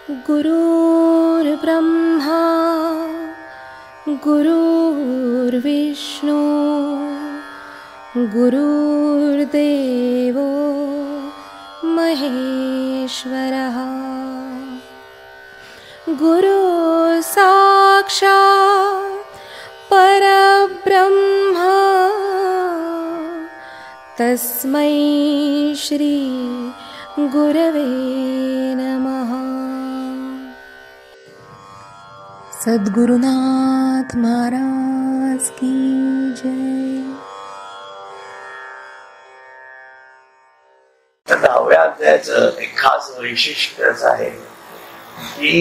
गुरुर्ब्रह्मा गुरुर्विष्णू गुरुर्देवो महेश्वरः गुरु साक्षात् परब्रह्म तस्मै श्री गुरवे नमः। सद्गुरुनाथ महाराज की जय। 10व्या अध्यायाचं एक खास वैशिष्ट्यच आहे की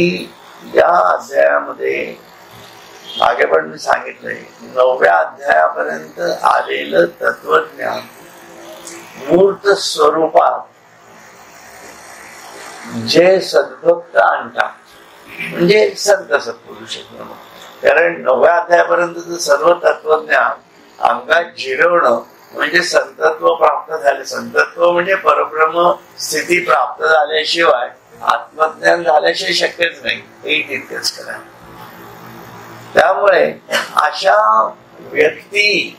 या अध्यायामध्ये मागे पण मी सांगितलंय 9व्या अध्यायापर्यंत आलेलं तत्वज्ञान मूर्त स्वरूपात जे सद्भक्त आणतात म्हणजे संत सत्पुरुष. कारण 9व्या अध्यायापर्यंत सर्व तत्वज्ञान अंगात जिरवणं म्हणजे संतत्व प्राप्त झाले. संतत्व म्हणजे परब्रह्म स्थिती प्राप्त झाल्याशिवाय आत्मज्ञान झाल्याशिवाय शक्यच नाही, हे तितकंच करा. त्यामुळे अशा व्यक्ती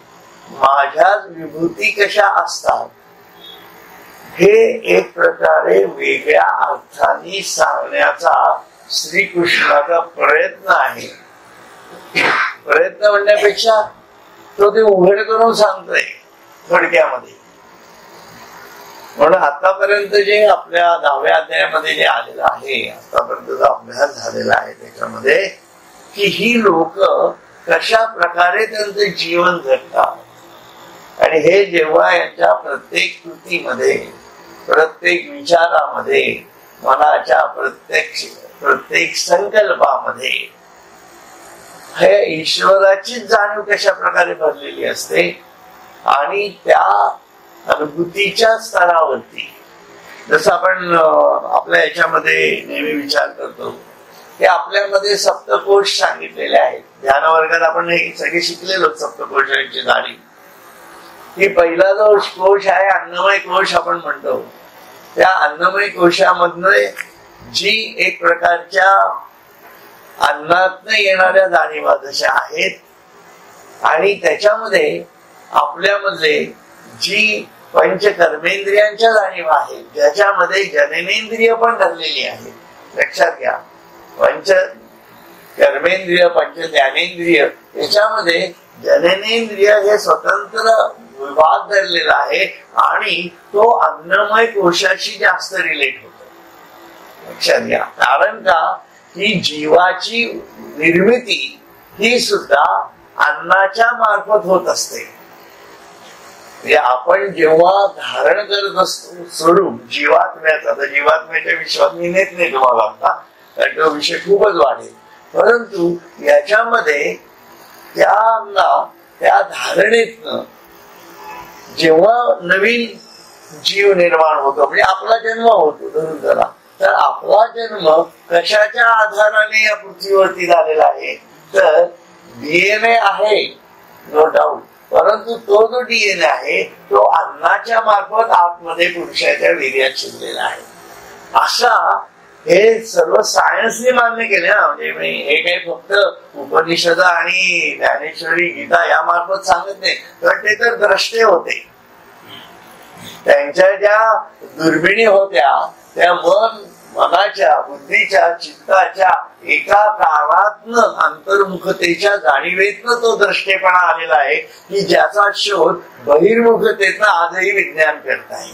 माझ्या विभूती कशा असतात हे एक प्रकारे वेगळ्या अर्थाने सांगण्याचा श्रीकृष्णाचा प्रयत्न आहे. प्रयत्न म्हणण्यापेक्षा तो ते उघड करून सांगतोय थोडक्यामध्ये. म्हणून आतापर्यंत जे आपल्या 10व्या अध्यायामध्ये जे आलेलं आहे, आतापर्यंत जो अभ्यास झालेला आहे त्याच्यामध्ये की ही लोक कशा प्रकारे त्यांचं जीवन जगतात आणि हे जेव्हा यांच्या प्रत्येक कृतीमध्ये प्रत्येक विचारामध्ये मनाच्या प्रत्येक संकल्पामध्ये हे ईश्वराची जाणीव कशा प्रकारे भरलेली असते आणि त्या अनुभूतीच्या स्तरावरती जसं आपण आपल्या याच्यामध्ये नेहमी विचार करतो की आपल्यामध्ये सप्तकोश सांगितलेले आहेत. ध्यान वर्गात आपण हे सगळे शिकलेलो सप्तकोशांची जाणीव की पहिला जो कोश आहे अन्नमय कोश आपण म्हणतो. त्या अन्नमय कोशामधले जी एक प्रकारच्या अन्नातनं येणाऱ्या जाणीवा जशा आहेत आणि त्याच्यामध्ये आपल्यामध्ये जी पंचकर्मेंद्रियांच्या जाणीवा आहेत ज्याच्यामध्ये जननेंद्रिय पण धरलेली आहे. लक्षात घ्या, पंच कर्मेंद्रिय पंच ज्ञानेंद्रिय याच्यामध्ये जननेंद्रिय हे स्वतंत्र विभाग धरलेला आहे आणि तो अन्नमय कोशाशी जास्त रिलेट होतो. लक्षात घ्या, कारण का ही जीवाची निर्मिती ही सुद्धा अन्नाच्या मार्फत होत असते. आपण जेव्हा धारण करत असतो स्वरूप जीवात्म्याचा, तर जीवात्म्याच्या विश्वात मी नेत नाही तुम्हाला आता, कारण तो विषय खूपच वाढेल. परंतु याच्यामध्ये त्या धारणेतनं जेव्हा नवीन जीव निर्माण होतो म्हणजे आपला जन्म होतो धरून चला, तर आपला जन्म कशाच्या आधाराने या पृथ्वीवरती झालेला आहे तर डीएनए आहे नो डाऊट, परंतु तो जो डीएनए आहे तो अन्नाच्या मार्फत आतमध्ये पुरुषाच्या वीर्यात शिरलेला आहे. असा हे सर्व सायन्सने मान्य केले ना. म्हणजे मी हे काही फक्त उपनिषद आणि ज्ञानेश्वरी गीता या मार्फत सांगत नाही, तर ते तर द्रष्टे होते. त्यांच्या ज्या दुर्बिणी होत्या त्या मनाच्या बुद्धीच्या चित्ताच्या एका काळातनं अंतर्मुखतेच्या जाणीवेतनं तो द्रष्टेपणा आलेला आहे की ज्याचा शोध बहिर्मुखतेतनं आजही विज्ञान करत आहे.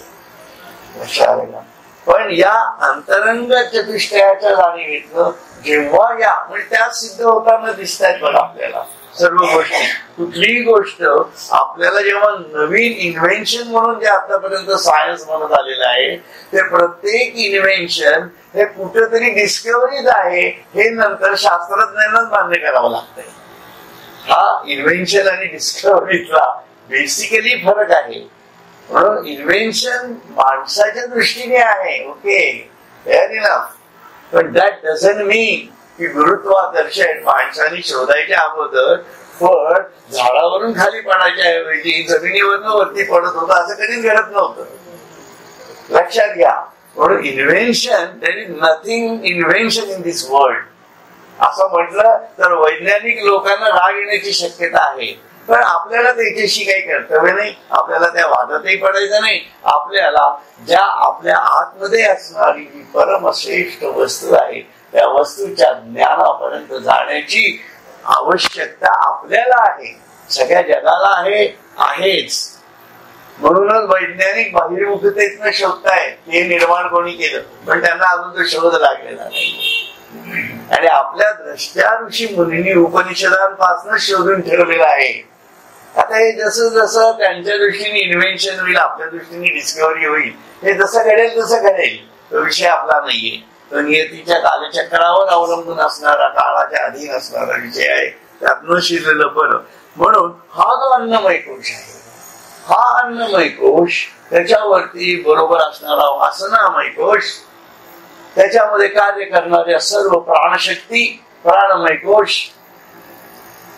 पण या अंतरंग चतुष्टयाच्या जाणीवेतनं जेव्हा या म्हणजे त्या सिद्ध होताना दिसत आहेत बघा आपल्याला सर्व गोष्टी. कुठलीही गोष्ट आपल्याला जेव्हा नवीन इन्व्हेन्शन म्हणून जे आतापर्यंत सायन्स म्हणत आलेलं आहे ते प्रत्येक इन्व्हेन्शन हे कुठेतरी डिस्कव्हरीज आहे हे नंतर शास्त्रज्ञांनाच मान्य करावं लागतंय. हा इन्व्हेन्शन आणि डिस्कव्हरीचा बेसिकली फरक आहे. म्हणून इन्व्हेन्शन माणसाच्या दृष्टीने आहे, ओके, फेअर इनफ, पण दॅट डझंट मीन की गुरुत्वाकर्षण माणसाने शोधायच्या अगोदर फळ झाडावरून खाली पडायच्या ऐवजी जमिनीवरून वरती पडत होतं असं कधीच घडत नव्हतं. लक्षात घ्या, म्हणून invention, there is nothing invention in this world असं म्हटलं तर वैज्ञानिक लोकांना राग येण्याची शक्यता आहे. पण आपल्याला त्याच्याशी काही कर्तव्य नाही, आपल्याला त्या वादातही पडायचं नाही. आपल्याला ज्या आपल्या आतमध्ये असणारी जी परमश्रेष्ठ वस्तू आहे त्या वस्तूच्या ज्ञानापर्यंत जाण्याची आवश्यकता आपल्याला आहे, सगळ्या जगाला आहेच. म्हणूनच वैज्ञानिक बहिर्मुखतेतनं शोधतायत. हे निर्माण कोणी केलं, पण त्यांना अजून तो शोध लागलेला नाही. आणि आपल्या द्रष्ट्या ऋषी मुनींनी उपनिषदांपासून शोधून ठेवलेलं आहे. आता हे जसं जसं त्यांच्या दृष्टीने इन्व्हेन्शन होईल, आपल्या दृष्टीने डिस्कव्हरी होईल, हे जसं घडेल तसं घडेल. तो विषय आपला नाहीये. तो नियतीच्या कालचक्रावर अवलंबून असणारा, काळाच्या अधीन असणारा विषय आहे. त्यात न शिरलेलं बरं. म्हणून हा जो अन्नमय कोश आहे, हा अन्नमय कोश, त्याच्यावरती बरोबर असणारा वासनामय कोश, त्याच्यामध्ये कार्य करणाऱ्या सर्व प्राणशक्ती, प्राणमय कोश,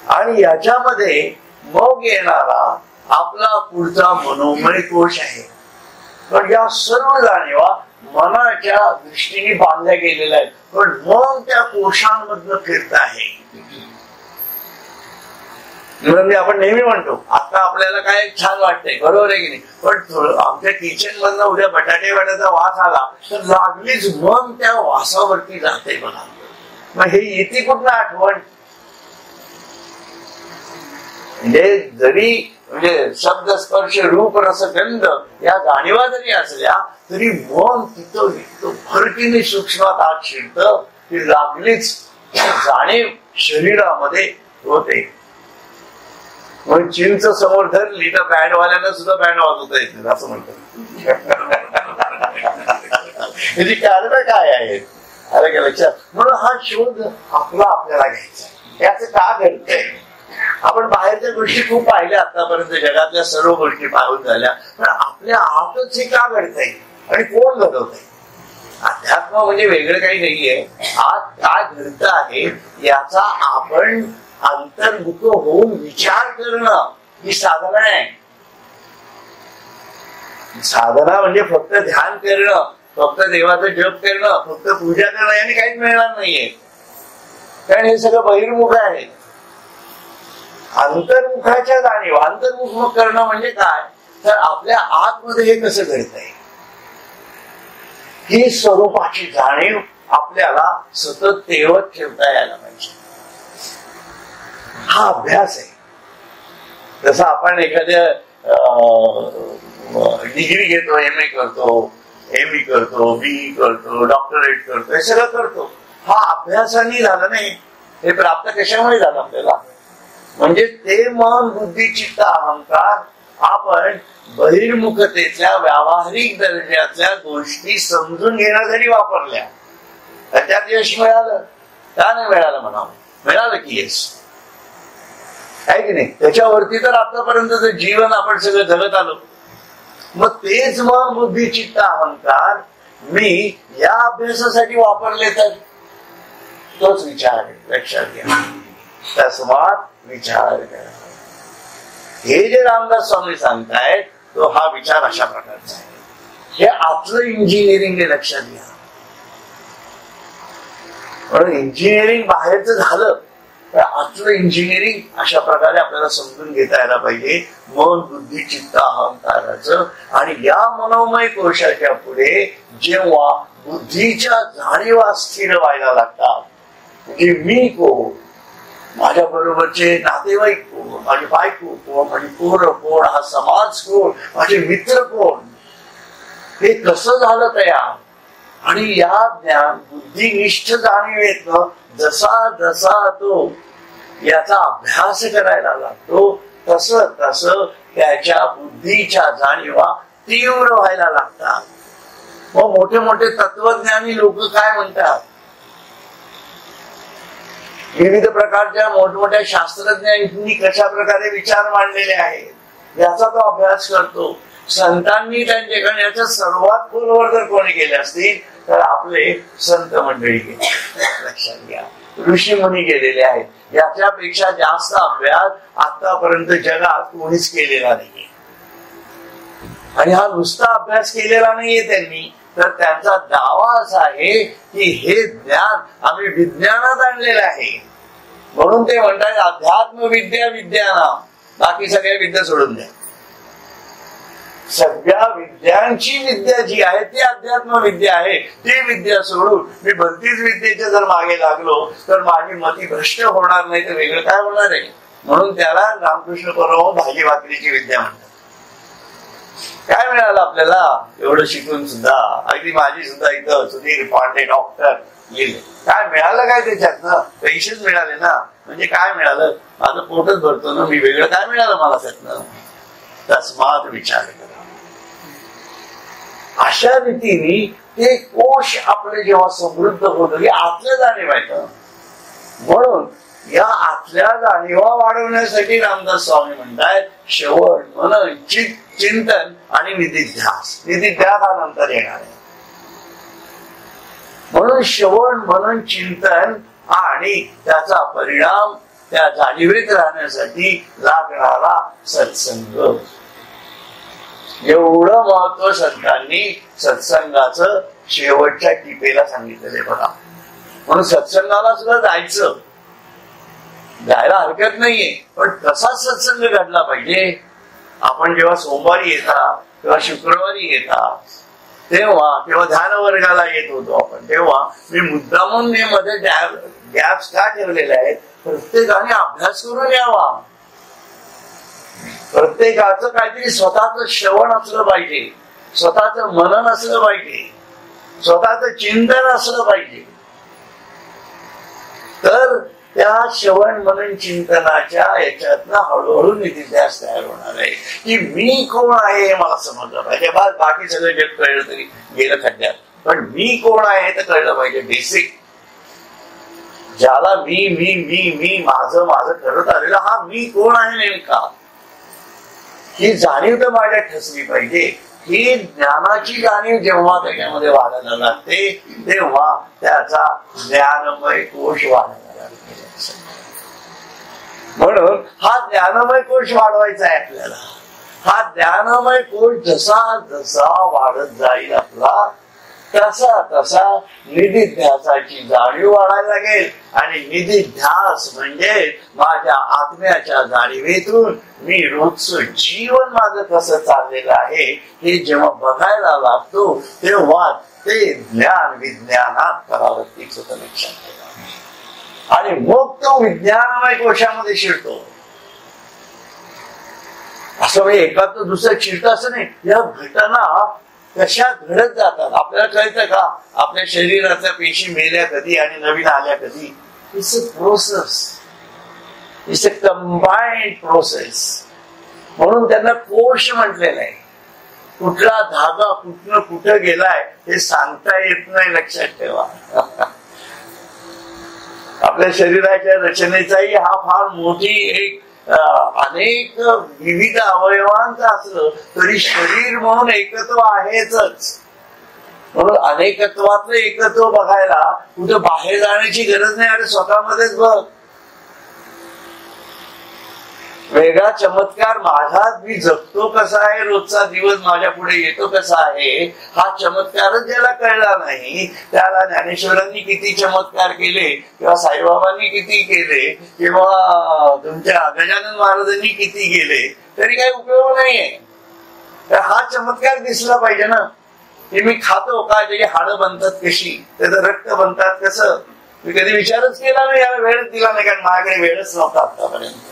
आणि याच्यामध्ये मग येणारा आपला पुढचा मनोमय कोश आहे. पण या सर्व जाणीवा मनाच्या दृष्टीने बांधल्या गेलेल्या आहेत. पण मन त्या कोशांमधनं फिरत आहे. म्हणजे आपण नेहमी म्हणतो आता आपल्याला काय छान वाटतंय, बरोबर आहे की नाही, पण आमच्या किचन मधनं उद्या बटाटे वड्याचा वास आला तर लागलीच मन त्या वासावरती जाते बघा. मग हे येते कुठलं आठवण, म्हणजे जरी म्हणजे शब्द स्पर्श रूप रस गंध या जाणीवा जरी असल्या तरी मन तिथं भरतीने सूक्ष्मात आत शिरतं, ती लागलीच जाणीव शरीरामध्ये होते. म्हणून चिंच समोर धरली तर बँडवाल्यांना सुद्धा बँड वाजवता येत नाही असं म्हणतात. त्याची कारण काय आहेत अरे का लक्षात. म्हणून हा शोध आपल्याला घ्यायचा. याचं का घडतंय, आपण बाहेरच्या गोष्टी खूप पाहिल्या आतापर्यंत, जगातल्या सर्व गोष्टी पाहून झाल्या, पण आपल्या आतच हे का घडतंय आणि कोण घडवतंय. अध्यात्म म्हणजे वेगळं काही नाहीये. आत काय घडत आहे याचा आपण अंतर्मुख होऊन विचार करणं ही साधना आहे. साधना म्हणजे फक्त ध्यान करणं, फक्त देवाचं जप करणं, फक्त पूजा करणं याने काहीच मिळणार नाहीये. कारण हे सगळं बहिर्मुख आहे. अंतर्मुखाच्या जाणीव, अंतर्मुख करणं म्हणजे काय, तर आपल्या आतमध्ये हे कसं घडतंय ही स्वरूपाची जाणीव आपल्याला सतत तेवत ठेवता यायला पाहिजे. हा अभ्यास आहे. जसं आपण एखाद्या डिग्री घेतो, MA करतो, ME करतो, BE करतो, डॉक्टरेट करतो, हे सगळं करतो. हा अभ्यासाने झालं नाही. हे प्राप्त कशामुळे झालं आपल्याला, म्हणजे ते मन बुद्धी चित्त अहंकार आपण बहिर्मुखतेतल्या व्यावहारिक दर्जातल्या गोष्टी समजून घेण्यासाठी वापरल्या. त्यात यश मिळालं का नाही मिळालं म्हणावं, मिळालं की यश आहे की नाही. त्याच्यावरती तर आतापर्यंत जीवन आपण सगळं जगत आलो. मग तेच मन बुद्धी चित्त अहंकार मी या अभ्यासासाठी वापरले तर तोच विचार आहे. लक्षात घ्या, तस्मात विचार करा. हे जे रामदास स्वामी सांगतायत तो हा विचार अशा प्रकारचा आहे. हे आतलं इंजिनिअरिंग आहे, लक्षात घ्या. म्हणून इंजिनिअरिंग बाहेरचं झालं तर आतलं इंजिनिअरिंग अशा प्रकारे आपल्याला समजून घेता यायला पाहिजे. मन बुद्धी चित्त अहंकाराचं. आणि या मनोमय कोशाच्या पुढे जेव्हा बुद्धीच्या जाणीवा स्थिर व्हायला लागतात की मी कोण, माझ्या बरोबरचे नातेवाईक कोण, माझी बायको कोण, माझी पोरं कोण, हा समाज कोण, माझे मित्र कोण, हे कसं झालं तयार. आणि या ज्ञान बुद्धिनिष्ठ जाणीवेतनं जसा जसा तो याचा अभ्यास करायला लागतो तसं तसं त्याच्या बुद्धीच्या जाणीवा तीव्र व्हायला लागतात. मग मोठे मोठे तत्वज्ञानी लोक काय म्हणतात, विविध प्रकारच्या मोठमोठ्या शास्त्रज्ञांनी कशा प्रकारे विचार मांडलेले आहेत याचा तो अभ्यास करतो. संतांनी त्यांच्याकडे याच्या सर्वात खोलवर जर कोणी गेले असतील तर आपले संत मंडळी गेले. लक्षात घ्या, ऋषी मुनी गेलेले आहेत. याच्यापेक्षा जास्त अभ्यास आतापर्यंत जगात कोणीच केलेला नाहीये. आणि हा नुसता अभ्यास केलेला नाहीये त्यांनी, तर त्यांचा दावा असा आहे की हे ज्ञान आम्ही विज्ञानात आणलेलं आहे. म्हणून ते म्हणतात अध्यात्म विद्या विज्ञानाम. बाकी सगळ्या विद्या सोडून द्या. सगळ्या विद्यांची विद्या जी आहे ती अध्यात्म विद्या आहे. ती विद्या सोडून मी भलतीच विद्येच्या जर मागे लागलो तर माझी मती भ्रष्ट होणार नाही तर वेगळं काय होणार आहे. म्हणून त्याला रामकृष्ण परमहंस भाजी भाकरीची विद्या म्हणतात. काय मिळालं आपल्याला एवढं शिकून सुद्धा? अगदी माझी सुद्धा इथं सुधीर पांडे डॉक्टर लिहिले. काय मिळालं काय त्याच्यातनं? पैसेच मिळाले ना. म्हणजे काय मिळालं? माझं पोटच भरतो ना. मी वेगळं काय मिळालं मला त्यातनं? तस्मात विचार करा. अशा रीतीने ते कोश आपले जेव्हा समृद्ध होत आतल्या जाणीव आहेत. म्हणून या आतल्या जाणीवा वाढवण्यासाठी रामदास स्वामी म्हणतात श्रवण मनन चिंतन आणि निधिध्यास. निधिध्यास हा नंतर येणार आहे. म्हणून श्रवण मनन चिंतन आणि त्याचा परिणाम त्या जाणीवेत राहण्यासाठी लागणारा सत्संग. एवढं महत्व संतांनी सत्संगाचं शेवटच्या टिपेला सांगितलेले बघा. म्हणून सत्संगाला सुद्धा जायचं, जायला हरकत नाहीये, पण कसा सत्संग घडला पाहिजे. आपण जेव्हा सोमवारी येता किंवा शुक्रवारी येता तेव्हा किंवा ध्यान वर्गाला येत होतो आपण, तेव्हा मी मुद्दामून मध्ये गॅप्स का ठेवलेले आहेत. प्रत्येकाने अभ्यास करून यावा. प्रत्येकाचं काहीतरी स्वतःच श्रवण असलं पाहिजे, स्वतःच मनन असलं पाहिजे, स्वतःच चिंतन असलं पाहिजे. तर त्या श्रवण मनन चिंतनाच्या याच्यातनं हळूहळू निधिध्यास तयार होणार आहे की मी कोण आहे हे मला समजलं पाहिजे. बाकी सगळं जग कळलं तरी गेलं खड्ड्यात, पण मी कोण आहे हे तर कळलं पाहिजे. बेसिक ज्याला मी मी मी मी माझं माझं करत आलेला हा मी कोण आहे नेमका ही जाणीव तर माझ्यात ठसली पाहिजे. ही ज्ञानाची जाणीव जेव्हा त्याच्यामध्ये वाढायला लागते तेव्हा त्याचा ज्ञानमय कोश वाढायला लागतो. म्हणून हा ज्ञानमय कोश वाढवायचा आहे आपल्याला. हा ज्ञानमय कोश जसा जसा वाढत जाईल आपला तसा तसा निधिध्यासाची जाणीव वाढायला लागेल. आणि निधिध्यास म्हणजे माझ्या आत्म्याच्या जाणीवेतून मी रोजचं जीवन माझं कसं चाललेलं आहे हे जेव्हा बघायला लागतो तेव्हा ते ज्ञान विज्ञानात परावर्तित होतं लक्षात ठेवा. आणि मग तो विज्ञानमय कोशामध्ये शिरतो. असं म्हणजे एकाच दुसरं शिरतं असं नाही. या घटना कशा घडत जातात आपल्याला कळतं का? आपल्या शरीराच्या पेशी मेल्या कधी आणि नवीन आल्या कधी. It's a process, it's a combined process. म्हणून त्यांना कोश म्हटलेलं आहे. कुठला धागा कुठनं कुठं गेलाय हे सांगता येत नाही लक्षात ठेवा. आपल्या शरीराच्या रचनेचाही हा फार मोठी एक अनेक विविध अवयवांचं असलं तरी शरीर म्हणून एकत्व आहेच. म्हणून अनेकत्वातलं एकत्व बघायला कुठं बाहेर जाण्याची गरज नाही. अरे स्वतःमध्येच बघ. वेगळा चमत्कार माझाच मी जगतो कसा आहे, रोजचा दिवस माझ्या पुढे येतो कसा आहे हा चमत्कारच ज्याला कळला नाही त्याला ज्ञानेश्वरांनी किती चमत्कार केले किंवा साईबाबांनी किती केले किंवा तुमच्या गजानन महाराजांनी किती केले तरी काही उपयोग नाहीये. तर हा चमत्कार दिसला पाहिजे ना की मी खातो काय, त्याची हाडं बनतात कशी, त्याचं रक्त बनतात कसं. मी कधी विचारच केला नाही, याला वेळच दिला नाही कारण माझ्याकडे वेळच नव्हता आतापर्यंत.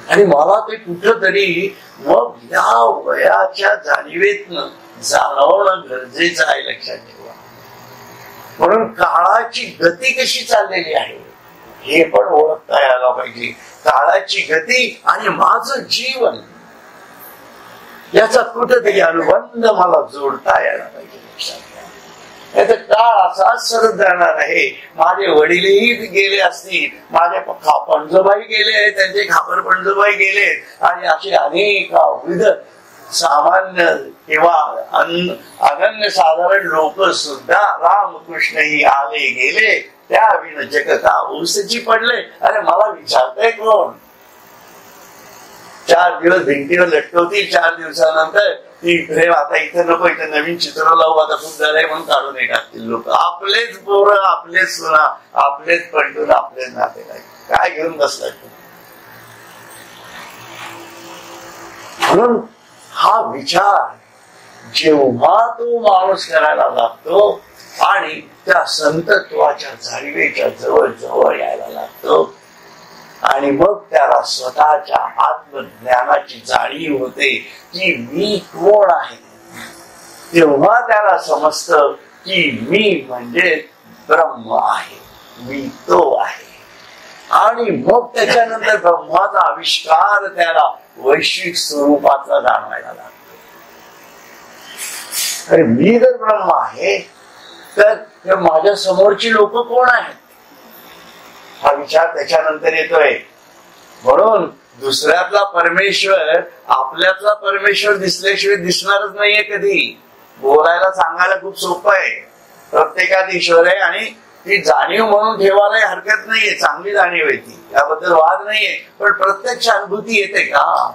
आणि मला ते कुठं तरी मग या वयाच्या जाणीवेतनं जाणवणं गरजेचं आहे लक्षात ठेवा. म्हणून काळाची गती कशी चाललेली आहे हे पण ओळखता यायला पाहिजे. काळाची गती आणि माझं जीवन याचा कुठंतरी अनुबंध मला जोडता यायला पाहिजे लक्षात ठेवा. काळ असाच सरत जाणार आहे. माझे वडीलही गेले असतील, माझे पणजोबाई गेले आहेत, त्यांचे खापर पणजोबाई गेले आणि असे अनेक विविध सामान्य किंवा अनन्य साधारण लोक सुद्धा रामकृष्णही आले गेले त्या विन जग का ऊसची पडले. अरे मला विचारताय कोण? 4 दिवस भिंतीवर लटकवतील, 4 दिवसानंतर ती फ्रेम आता इथं नको, इथं नवीन चित्र लावू, आता खूप झालंय म्हणून काढून टाकतील लोक. आपलेच पोरं, आपलेच सुना, आपलेच पलटून, आपलेच नातेवाईक. काय घेऊन बसलाय? म्हणून हा विचार जेव्हा तो माणूस करायला लागतो आणि त्या संतत्वाच्या जाणीवेच्या जवळ जवळ यायला लागतो आणि मग त्याला स्वतःच्या आत्मज्ञानाची जाणीव होते की मी कोण आहे, तेव्हा त्याला समजतं की मी म्हणजे ब्रह्म आहे, मी तो आहे. आणि मग त्याच्यानंतर ब्रह्माचा आविष्कार त्याला वैश्विक स्वरूपाचा जाणवायला लागतो. अरे मी जर ब्रह्म आहे तर माझ्या समोरची लोक कोण आहेत, हा विचार त्याच्यानंतर येतोय. म्हणून दुसऱ्यातला परमेश्वर आपल्यातला परमेश्वर दिसल्याशिवाय दिसणारच नाहीये कधी. बोलायला सांगायला खूप सोपं आहे, प्रत्येकात ईश्वर आहे आणि ती जाणीव म्हणून ठेवायला हरकत नाहीये, चांगली जाणीव आहे ती, त्याबद्दल वाद नाहीये. पण प्रत्यक्ष अनुभूती येते का?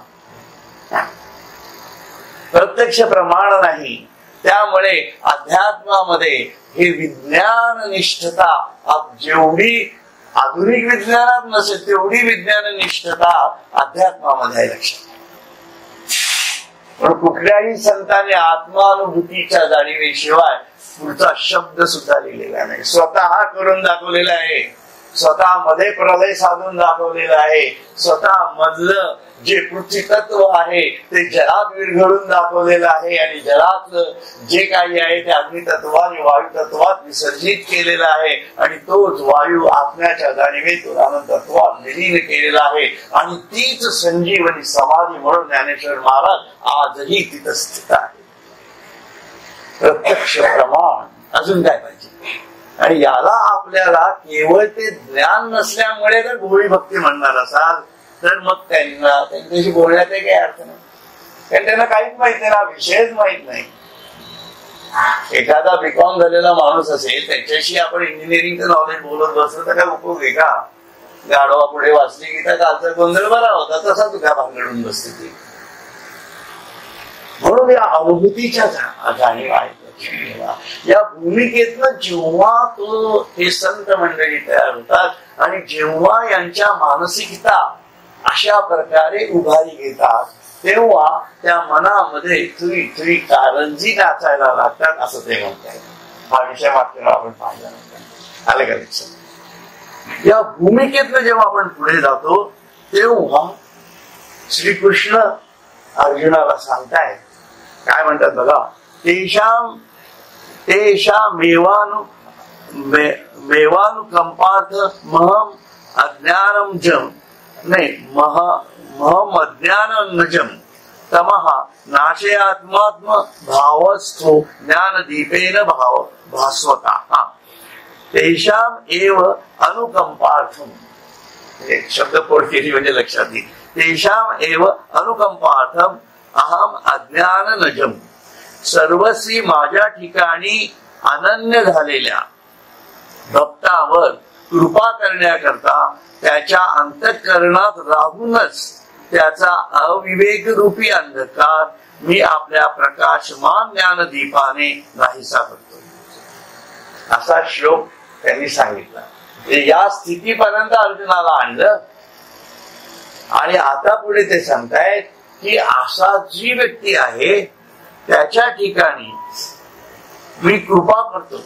प्रत्यक्ष प्रमाण नाही. त्यामुळे अध्यात्मामध्ये हे विज्ञान निष्ठता जेवढी आधुनिक विज्ञानात नसेल तेवढी विज्ञान निष्ठता अध्यात्मामध्ये लक्षात. पण कुठल्याही संतांनी आत्मानुभूतीच्या जाणीवेशिवाय पुढचा शब्द सुद्धा लिहिलेला नाही. स्वतः करून दाखवलेला आहे, स्वतः मध्ये प्रलय साधून दाखवलेला आहे, स्वतः मधलं जे पृथ्वी तत्व आहे ते जलात विरघळून दाखवलेलं आहे आणि जलात जे काही आहे ते अग्नि तत्वाने वायू तत्वात विसर्जित केलेला आहे आणि तोच वायू आत्म्याच्या जाणीवेतून अनंत तत्वात विलीन केलेला आहे. आणि तीच संजीवनी समाधी म्हणून ज्ञानेश्वर महाराज आजही तिथं स्थित आहे. प्रत्यक्ष प्रमाण अजून काय पाहिजे? आणि याला आपल्याला केवळ ते ज्ञान नसल्यामुळे जर भोळी भक्ती म्हणणार असाल तर मग त्यांच्याशी बोलण्यात काही अर्थ नाही, कारण त्यांना काहीच माहित नाही ना, विषयच माहित नाही. एखादा बीकॉम झालेला माणूस असेल त्याच्याशी आपण इंजिनिअरिंगचं नॉलेज बोलत बसलं तर काय उपयोग आहे का? गाढवा पुढे वाचली की त्या कालचा गोंधळ बरा होता तसा तुझ्या भांगडून बसते ती. म्हणून या अनुभूतीच्या जाणीव आहेत. या भूमिकेतनं जेव्हा तो हे संत मंडळी तयार होतात आणि जेव्हा यांच्या मानसिकता अशा प्रकारे उभारी घेतात तेव्हा त्या मनामध्ये थुई थुई कारंजी नाचायला लागतात असं ते म्हणतात. हा विषय मात्र आपण पाहिला नव्हता. आलं का लक्षात? या भूमिकेतनं जेव्हा आपण पुढे जातो तेव्हा श्रीकृष्ण अर्जुनाला सांगतायत, काय म्हणतात बघा, तेषा मेवानुकंपार्थ महम अज्ञानम नाही महम अज्ञानजम तमः नाशयात्मात्म भावस्थो ज्ञान दीपेन भाव भास्वता तेषाम एव अनुकंपार्थम. शब्द पोट केली म्हणजे लक्षात येईल. तेषाम एव अनुकंपार्थम अहम अज्ञाननजम. सर्वस्वी माझ्या ठिकाणी अनन्य झालेल्या भक्तावर कृपा करण्याकरता त्याच्या अंतःकरणात राहूनच त्याचा अविवेक रूपी अंधकार मी आपल्या प्रकाशमान ज्ञानदीपाने नाहीसा करतो. असा श्लोक त्यांनी सांगितला. या स्थितीपर्यंत अर्जुनाला आणलं आणि आता पुढे ते सांगतायत की असा जी व्यक्ती आहे त्याच्या ठिकाणी मी कृपा करतो.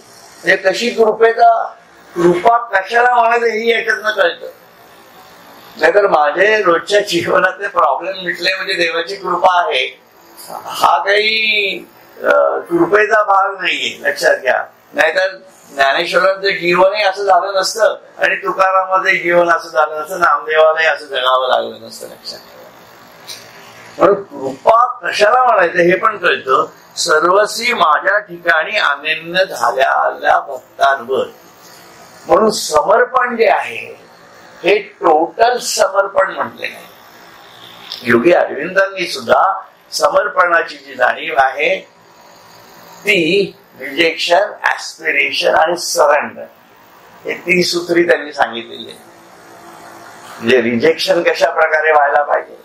हे कशी कृपा कशाला म्हणायचं हे याच्यातनं कळतं. नाहीतर माझे रोजच्या जीवनातले प्रॉब्लेम मिटले म्हणजे देवाची कृपा आहे, हा काही कृपेचा भाग नाहीये, लक्षात घ्या. नाहीतर ज्ञानेश्वरांचं जीवनही असं झालं नसतं आणि तुकारामाचं जीवन असं झालं नसतं, नामदेवालाही असं जगावं लागलं नसतं, लक्षात घ्या. म्हणून कृपा कशाला म्हणायचं हे पण कळतं. सर्वस्वी माझ्या ठिकाणी अनन्य झालेल्या भक्तांवर. म्हणून समर्पण जे आहे हे टोटल समर्पण म्हटले आहे. योगी अरविंदांनी सुद्धा समर्पणाची जी जाणीव आहे ती रिजेक्शन, ऍस्पिरेशन आणि सरेंडर हे 3 सूत्री त्यांनी सांगितलेली आहे. म्हणजे रिजेक्शन कशा प्रकारे व्हायला पाहिजे,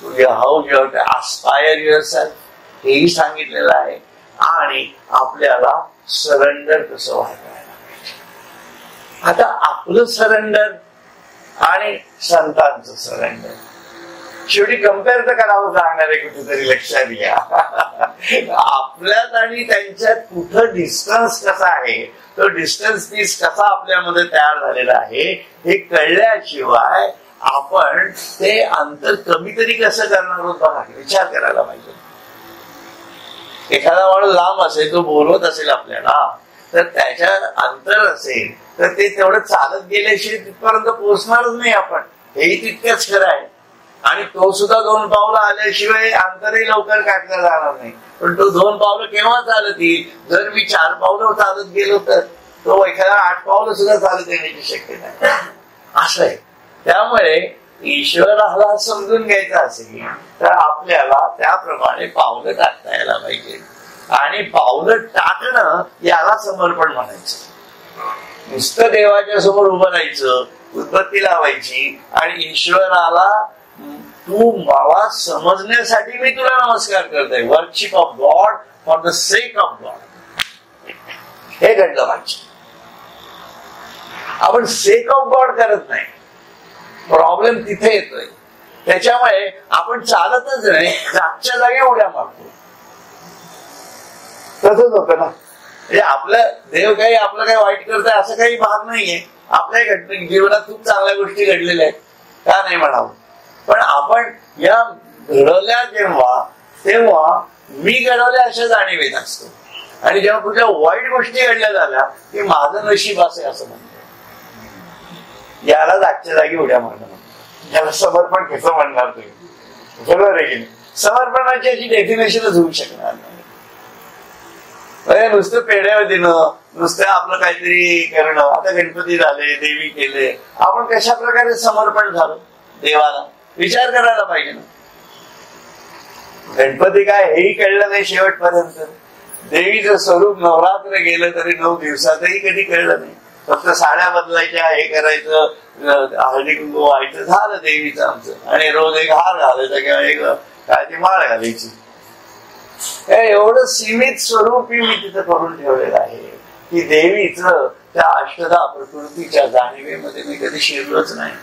how you have to aspire yourself हेही सांगितलेलं आहे. आणि आपल्याला सरेंडर कसं व्हायला पाहिजे. आता आपलं सरेंडर आणि संतांचं सरेंडर शेवटी कम्पेअर तर करावं लागणार आहे कुठेतरी, लक्षात घ्या. आपल्यात आणि त्यांच्यात कुठं डिस्टन्स कसा आहे, तो डिस्टन्स पीस कसा आपल्यामध्ये तयार झालेला आहे हे कळल्याशिवाय आपण ते अंतर कमी तरी कसं करणार आहोत बघा, विचार करायला पाहिजे. एखादा माणूस लांब असेल, तो बोलवत असेल आपल्याला, तर त्याच्या अंतर असेल तर ते तेवढं चालत गेल्याशिवाय तिथपर्यंत पोहोचणारच नाही आपण, हेही तितकंच खरं आहे. आणि तो सुद्धा 2 पावलं आल्याशिवाय अंतरही लवकर काढलं जाणार नाही. पण तो 2 पावलं केव्हा चालत येईल, जर मी 4 पावलं चालत गेलो तर तो एखादा 8 पावलं सुद्धा चालत येण्याची शक्यता आहे. असं आहे. त्यामुळे ईश्वराला समजून घ्यायचं असेल तर आपल्याला त्याप्रमाणे पावलं टाकता यायला पाहिजे. आणि पावलं टाकणं याला समर्पण म्हणायचं. नुसतं देवाच्या समोर उभं राहायचं, उत्पत्ती लावायची आणि ईश्वराला तू मला समजण्यासाठी मी तुला नमस्कार करतोय, worship of God for the sake of God, हे घडलं पाहिजे. आपण सेक ऑफ गॉड करत नाही, प्रॉब्लेम तिथे येतोय. त्याच्यामुळे आपण चालतच नाही, जागच्या जागी उड्या मारतो. तसंच होतं ना. म्हणजे आपलं देव काही आपलं काही वाईट करतोय असं काही भाग नाहीये. आपल्या जीवनात खूप चांगल्या गोष्टी घडलेल्या आहेत, का नाही म्हणावं. पण आपण या घडवल्या तेव्हा मी घडवल्या अशा जाणीव येत असतो. आणि जेव्हा कुठल्या वाईट गोष्टी घडल्या झाल्या की माझं नशीब असे असं म्हणतो, याला जागच्या जागी उड्या मारणं. याला समर्पण कसं म्हणणार तुम्ही, बरोबर आहे की नाही. समर्पणाची अशी डेफिनेशनच होऊ शकणार नाही. नुसतं पेढ्या देणं, नुसतं आपलं काहीतरी करणं. आता गणपती झाले, देवी केले, आपण कशा प्रकारे समर्पण झालं देवाला, विचार करायला पाहिजे ना. गणपती काय हेही कळलं नाही शेवटपर्यंत. देवीचं स्वरूप नवरात्र गेलं तरी 9 दिवसातही कधी कळलं नाही. फक्त साड्या बदलायच्या, हे करायचं, हळदी कुंकू व्हायचं, झालं देवीचं आमचं. आणि रोज एक हार घालायचा किंवा एक काय ती माळ घालायची. एवढं सीमित स्वरूप मी तिथं करून ठेवलेलं आहे की देवीचं त्या अष्टधा प्रकृतीच्या जाणीवेमध्ये मी कधी शिरलोच नाही.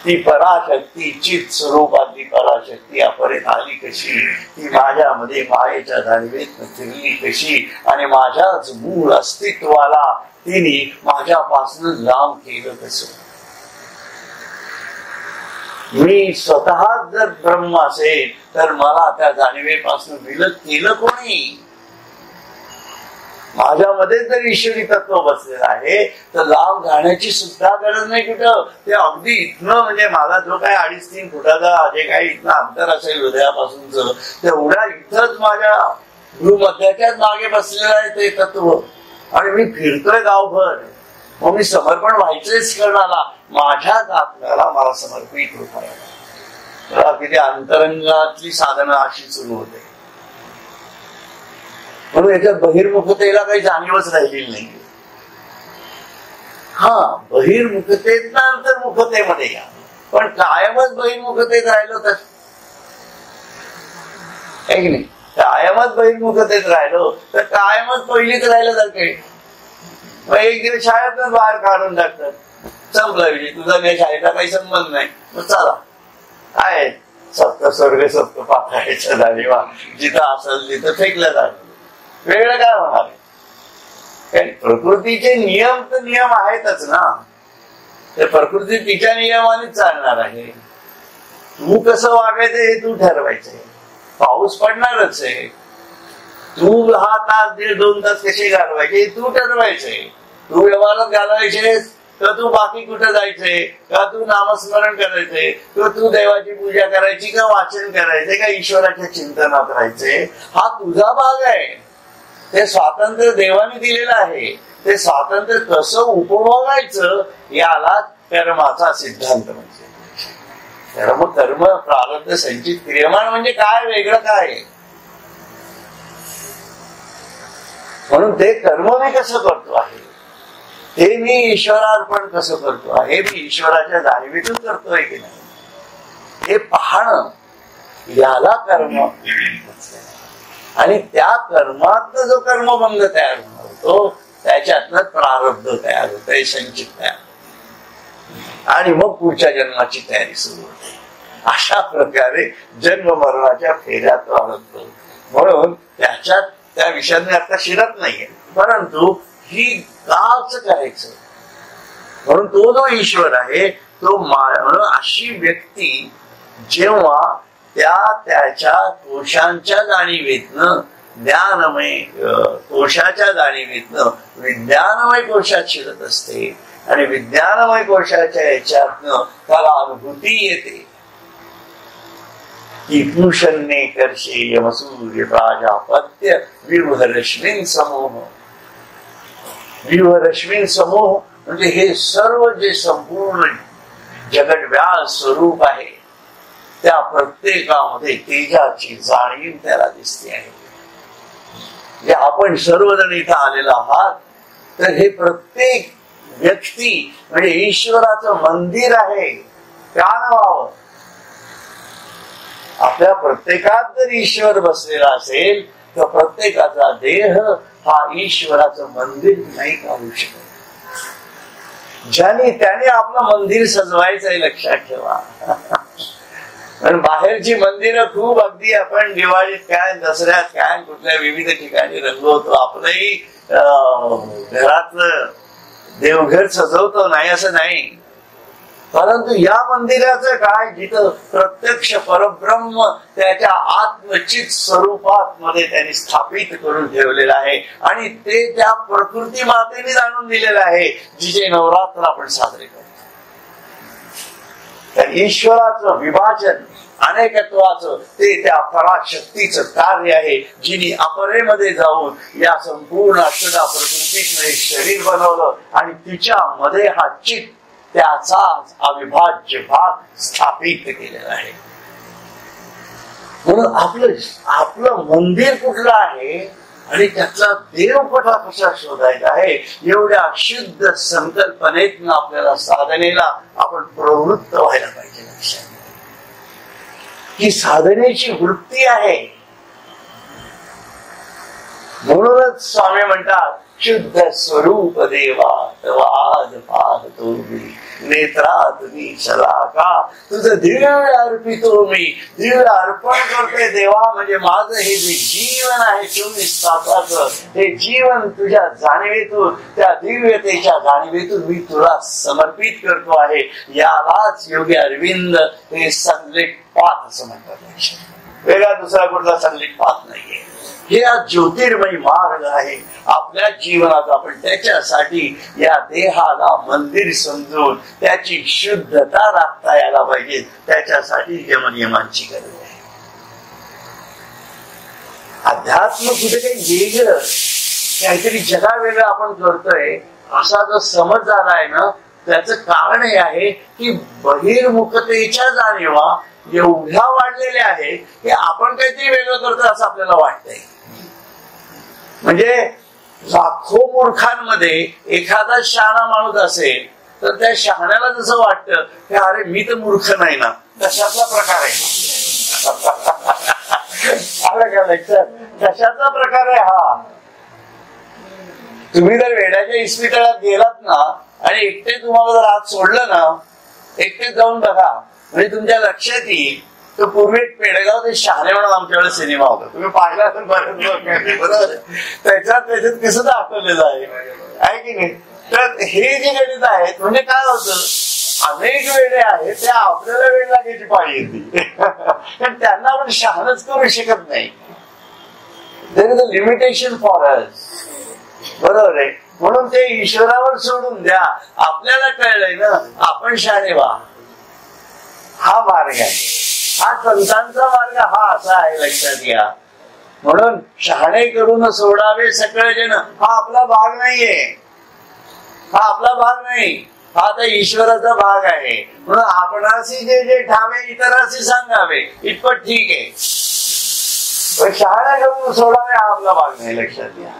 ती पराशक्ती, चित स्वरूपातली पराशक्ती अपरित आली कशी, ती माझ्यामध्ये मायेच्या जाणीवेत फिरली कशी, आणि माझ्याच मूळ अस्तित्वाला तिने माझ्यापासून लांब केलं कसं. मी स्वतः जर ब्रह्म असेल तर मला त्या जाणीवेपासून विलग केलं कोणी. माझ्यामध्ये जर ईश्वरी तत्व बसलेलं आहे तर लांब जाण्याची सुद्धा गरज नाही कुठं. ते अगदी इथनं, म्हणजे मला जो काही 2-3 फुटाचा जे काही इथनं अंतर असेल हृदयापासूनच, तेवढ्या इथंच माझ्या भूमध्याच्याच मागे बसलेलं आहे ते तत्व. आणि मी फिरतोय गावभर. मग मी समर्पण व्हायचंच करणारा माझ्याच आत्म्याला मला समर्पित होत आहे. किती अंतरंगातली साधनं अशी सुरू होते. म्हणून याच्यात बहिर्मुखतेला काही जाणीवच राहिलेली नाही. हा, बहिर्मुखतेत ना अंतर्मुखतेमध्ये या, पण कायमच बहिर्मुखतेत राहिलो तर एक नाही. कायमच बहिर्मुखतेत राहिलो तर कायमच पहिलीच राहिलं तर काही. मग एक दिवस शाळेतच बाहेर काढून टाकतात, संपला विषय, तुझा मी शाळेचा काही संबंध नाही. मग चला काय सप्त स्वर्ग सप्त पाताळायच्या जाणीवा, जिथं असेल तिथं फेकलं जातं. वेगळं काय होणार. प्रकृतीचे नियम तर नियम आहेतच ना. ते प्रकृती तिच्या नियमानेच चालणार आहे. तू कसं वागायचं हे तू ठरवायचंय. पाऊस पडणारच आहे, तू 10 तास 1.5-2 तास कसे घालवायचे तू ठरवायचंय. तू व्यवहारात घालवायचे तर तू बाकी कुठं जायचंय, का तू नामस्मरण करायचंय, किंवा तू देवाची पूजा करायची का वाचन करायचंय का ईश्वराच्या चिंतनात राहायचंय, हा तुझा भाग आहे. ते स्वातंत्र्य देवाने दिलेलं आहे. ते स्वातंत्र्य कसं उपभोगायचं याला कर्माचा सिद्धांत म्हणजे. कर्म प्रारब्ध संचित क्रियमान म्हणजे काय, वेगळं काय. म्हणून ते कर्म मी कसं करतो आहे, ते मी ईश्वरार्पण कसं करतो आहे, मी ईश्वराच्या जाणीवेतून करतोय की नाही. हे पाहणं, याला कर्म. आणि त्या कर्मातनं जो कर्मबंध तयार होतो त्याच्यातनं प्रारब्ध तयार होतंय, संचित तयार, आणि मग पुढच्या जन्माची तयारी सुरू होते. अशा प्रकारे जन्म मरणाच्या फेऱ्यात प्रारब्ध. म्हणून त्याच्यात त्या विषयाने आता शिरत नाहीये, परंतु ही काच करायचं. म्हणून तो जो ईश्वर आहे तो अशी व्यक्ती जेव्हा त्याच्या कोशांच्या जाणीवेतनं, ज्ञानमय कोशाच्या जाणीवेतनं विज्ञानमय कोशात शिरत असते, आणि विज्ञानमय कोशाच्या याच्यातनं त्याला अनुभूती येते की पूषण्ये कर्षे यमसूर्य प्राजापत्य विवरश्मीन समूह. विवरश्मीन समूह म्हणजे हे सर्व जे संपूर्ण जगद्व्याप स्वरूप आहे त्या प्रत्येकामध्ये तेजाची जाणीव त्याला दिसते आहे. जे आपण सर्वजण इथं आलेला आहात, तर हे प्रत्येक व्यक्ती म्हणजे ईश्वराचं मंदिर आहे. त्यानं व्हावं. आपल्या प्रत्येकात जर ईश्वर बसलेला असेल तर प्रत्येकाचा देह हा ईश्वराचं मंदिर नाही काढू शकत. त्याने आपलं मंदिर सजवायचं आहे, लक्षात ठेवा. पण बाहेरची मंदिरं खूप, अगदी आपण दिवाळीत काय, दसऱ्यात काय, कुठल्या विविध ठिकाणी रंगवतो, आपलंही घरातलं देवघर सजवतो, नाही असं नाही. परंतु या मंदिराचं काय, जिथं प्रत्यक्ष परब्रह्म त्याच्या आत्मचित स्वरूपात मध्ये त्यांनी स्थापित करून ठेवलेलं आहे, आणि ते त्या प्रकृती मातेने जाणून दिलेलं आहे, जिचे नवरात्र आपण साजरे करतो. त्या ईश्वराचं विभाजन, अनेकत्वाचं ते त्या पराशक्तीचं कार्य आहे, जिने अपरेमध्ये जाऊन या संपूर्ण अष्टधा प्रकृतीत शरीर बनवलं, आणि तिच्यामध्ये हा चित्त त्याचा अविभाज्य भाग स्थापित केलेला आहे. म्हणून आपलं मंदिर कुठलं आहे आणि त्याचा देवपटा कसा शोधायचा आहे, एवढ्या शुद्ध संकल्पनेतून आपल्याला साधनेला आपण प्रवृत्त व्हायला पाहिजे. लक्षात ही साधनेची वृत्ती आहे. म्हणूनच स्वामी म्हणतात, शुद्ध स्वरूप देवा तव आद पाद तोवी नेत्रात मी शलाका. तुझं दिव्य अर्पितो मी, दिव्य अर्पण करते देवा. म्हणजे माझं हे जे जीवन आहे 24 तासाचं, हे जीवन तुझ्या जाणीवेतून, त्या दिव्यतेच्या जाणीवेतून मी तुला समर्पित करतो आहे. यालाच योगी अरविंद हे संलिट पाथ असं म्हणतात. वेगळा दुसरा कुठला संलिट पाथ नाहीये. हे ज्योतिर्मयी मार्ग आहे आपल्या जीवनाचा. आपण त्याच्यासाठी या देहाला मंदिर समजून त्याची शुद्धता राखता यायला पाहिजे. त्याच्यासाठी यमनियमांची गरज आहे. अध्यात्म कुठे काही वेगळं, काहीतरी जगा वेगळं आपण करतोय असा जो समज झाला आहे ना, त्याचं कारण हे आहे की बहिर्मुखतेच्या जाणीवा एवढ्या वाढलेल्या आहे की आपण काहीतरी वेगळं करतोय असं आपल्याला वाटतंय. म्हणजे लाखो मूर्खांमध्ये एखादा शहाणा माणूस असेल तर त्या शहाण्याला जसं वाटतं की अरे मी तर मूर्ख नाही ना, तशातला प्रकार आहे. कशाचा प्रकार आहे हा? तुम्ही जर वेड्याच्या इस्पितळात गेलात ना आणि एकटे तुम्हाला जर आत सोडलं ना, एकटे जाऊन बघा, म्हणजे तुमच्या लक्षात येईल. तो पूर्वी एक पेडगाव ते शहाणे म्हणून आमच्या वेळेस सिनेमा होता, तुम्ही पाहिला तर बरोबर. त्याच्यात कसं दाखवलेलं आहे की नाही. तर हे जे गणित आहेत म्हणजे काय होतं, अनेक वेळे आहेत त्या आपल्याला वेळ लागायची पाळी येते. कारण त्यांना आपण शहाणच करू शकत नाही. There is a limitation for us. बरोबर आहे. म्हणून ते ईश्वरावर सोडून द्या. आपल्याला कळलंय ना, आपण शहाणे व्हा. हा मार्ग आहे, हा संतांचा मार्ग हा असा आहे, लक्षात घ्या. म्हणून शहाणे करून सोडावे सकळ जन हा आपला भाग नाहीये. हा आपला भाग नाही, हा आता ईश्वराचा भाग आहे. म्हणून आपणाशी जे जे ठावे इतराशी सांगावे इतपत ठीक आहे, पण शहाणा करून सोडावे हा आपला भाग नाही, लक्षात घ्या.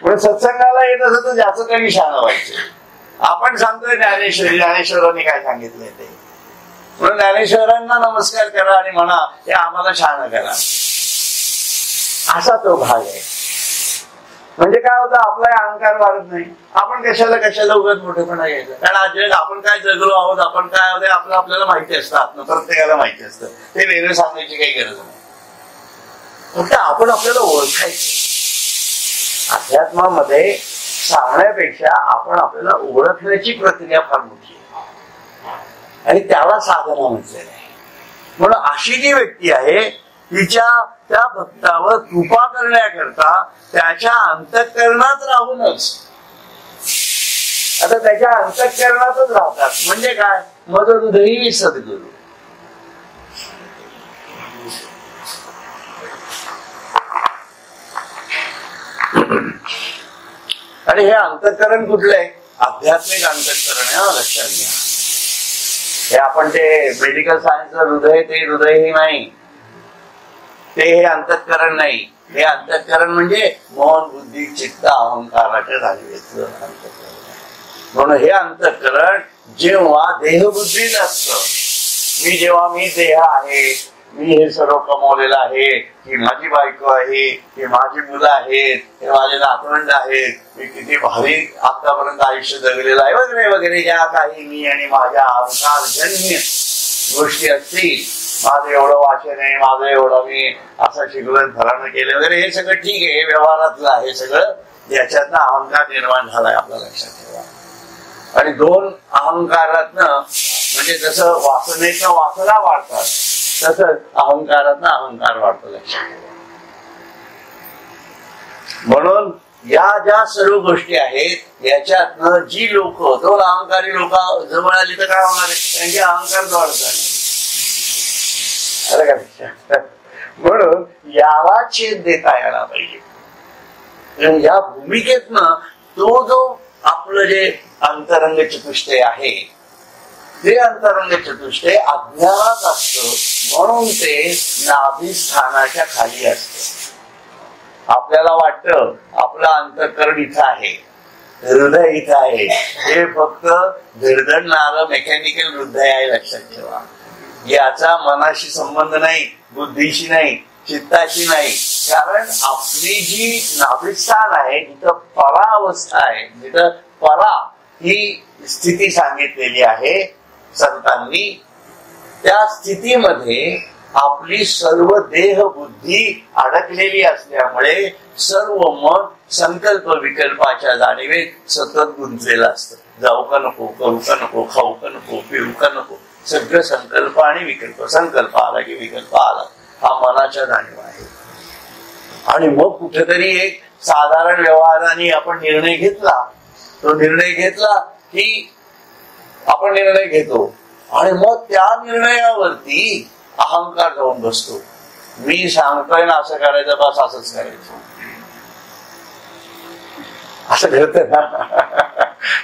म्हणून सत्संगाला येत असं तर ज्याचं त्यांनी शहाणा व्हायचं. आपण सांगतोय ज्ञानेश्वरांनी काय सांगितलंय ते, म्हणून ज्ञानेश्वरांना नमस्कार करा आणि म्हणा हे आम्हाला शहाणं करा, असा तो भाग आहे. म्हणजे काय होतं, आपला अहंकार वाढत नाही. आपण कशाला उगाच मोठेपणा घ्यायचं, कारण आज आपण काय जगलो आहोत, आपण काय आहोत आपलं आपल्याला माहिती असतं, प्रत्येकाला माहिती असतं. ते वेगळं सांगायची काही गरज नाही. फक्त आपण आपल्याला ओळखायचं. अध्यात्मामध्ये सांगण्यापेक्षा आपण आपल्याला ओळखण्याची प्रक्रिया फार मोठी आहे आणि त्याला साधना म्हटलेलं आहे. म्हणून अशी जी व्यक्ती आहे तिच्या त्या भक्तावर कृपा करण्याकरता त्याच्या अंतःकरणात राहूनच, आता त्याच्या अंतःकरणातच राहतात म्हणजे काय, मद हृदयी सद्गुरु. आणि हे अंतःकरण कुठलं आहे, आध्यात्मिक अंतःकरण आहे. लक्षात घ्या, हे आपण ते मेडिकल सायन्सचं हृदय, ते हृदय नाही, ते हे अंतःकरण नाही. हे अंतःकरण म्हणजे मन बुद्धी चित्त अहंकाराच्या जाणीवेचं अंतःकरण. म्हणून हे अंतःकरण जेव्हा देहबुद्धीत असतं, मी देह आहे, मी हे सर्व कमवलेलं आहे, ही माझी बायको आहे, ही माझी मुलं आहेत, हे माझे नातवंड आहेत, मी किती भारी आतापर्यंत आयुष्य जगलेलं आहे वगैरे वगैरे, ज्या काही मी आणि माझ्या अहंकारजन्य गोष्टी असतील, माझं एवढं वाचन आहे, माझं एवढं मी असं शिकवण फलानं केलं वगैरे, हे सगळं ठीक आहे, हे व्यवहारातलं आहे सगळं. याच्यातनं अहंकार निर्माण झालाय आपल्या लक्षात ठेवा. आणि दोन अहंकारातनं, म्हणजे जसं वासनेतनं वासना वाढतात तसंच अहंकारातनं अहंकार वाढतो, लक्षात ठेवा. म्हणून या ज्या सर्व गोष्टी आहेत याच्यातनं जी लोक, दोन अहंकारी लोक जवळ आली तर काय होणार आहे, त्यांचे अहंकार वाढत झाले. म्हणून याला छेद देता यायला पाहिजे. या भूमिकेतनं तो जो आपलं जे अंतरंग चतुष्टय आहे, ते अंतरंग चतुष्टय अज्ञानात असतं, म्हणून ते नाभिस्थानाच्या खाली असतं. आपल्याला वाटतं आपलं अंतःकरण इथं आहे, हृदय इथं आहे, हे फक्त धडधडणारं मेकॅनिकल हृदय आहे, लक्षात ठेवा. याचा मनाशी संबंध नाही, बुद्धीशी नाही, चित्ताशी नाही. कारण आपली जी नाभिस्थान आहे तिथं परावस्था आहे, जिथं परा ही स्थिती सांगितलेली आहे संतांनी. त्या स्थितीमध्ये आपली सर्व देह बुद्धी अडकलेली असल्यामुळे सर्व मन संकल्प विकल्पाच्या जाणीवेत सतत गुंतलेलं असतं. जाऊ का नको, करू का नको, खाऊ का नको, पिऊ का नको, सगळं संकल्प आणि विकल्प. संकल्प आला की विकल्प आला, हा मनाच्या जाणीव आहे. आणि मग कुठेतरी एक साधारण व्यवहाराने आपण निर्णय घेतला, तो निर्णय घेतला की आपण निर्णय घेतो आणि मग त्या निर्णयावरती अहंकार जाऊन बसतो. मी सांगतोय ना असं करायचं, बस असंच करायचं, असं घडतं ना.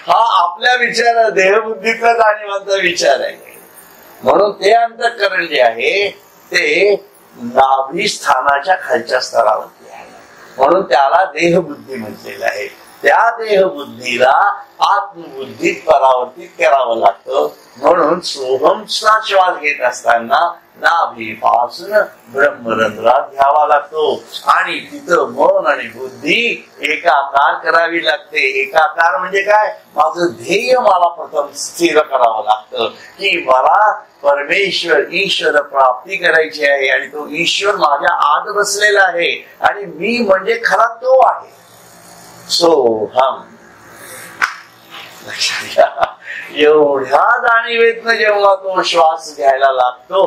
हा आपल्या विचार, देहबुद्धीतला जाणीवांचा विचार आहे. म्हणून ते अंतःकरण जे आहे ते नाभिस्थानाच्या खालच्या स्तरावरती आहे, म्हणून त्याला देहबुद्धी म्हटलेलं आहे. त्या देहबुद्धीला आत्मबुद्धीत परावर्तित करावं लागतं. म्हणून सोहमचा श्वास घेत असताना नाभीपासून ब्रह्मरंध्रात घ्यावा लागतो आणि तिथं मन आणि बुद्धी एकाकार करावी लागते. एकाकार म्हणजे काय, माझं ध्येय मला प्रथम स्थिर करावं लागतं की मला परमेश्वर ईश्वर प्राप्ती करायची आहे आणि तो ईश्वर माझ्या आत बसलेला आहे आणि मी म्हणजे खरा तो आहे. सोहम. एवढ्या जाणीवेतनं जेव्हा तो श्वास घ्यायला लागतो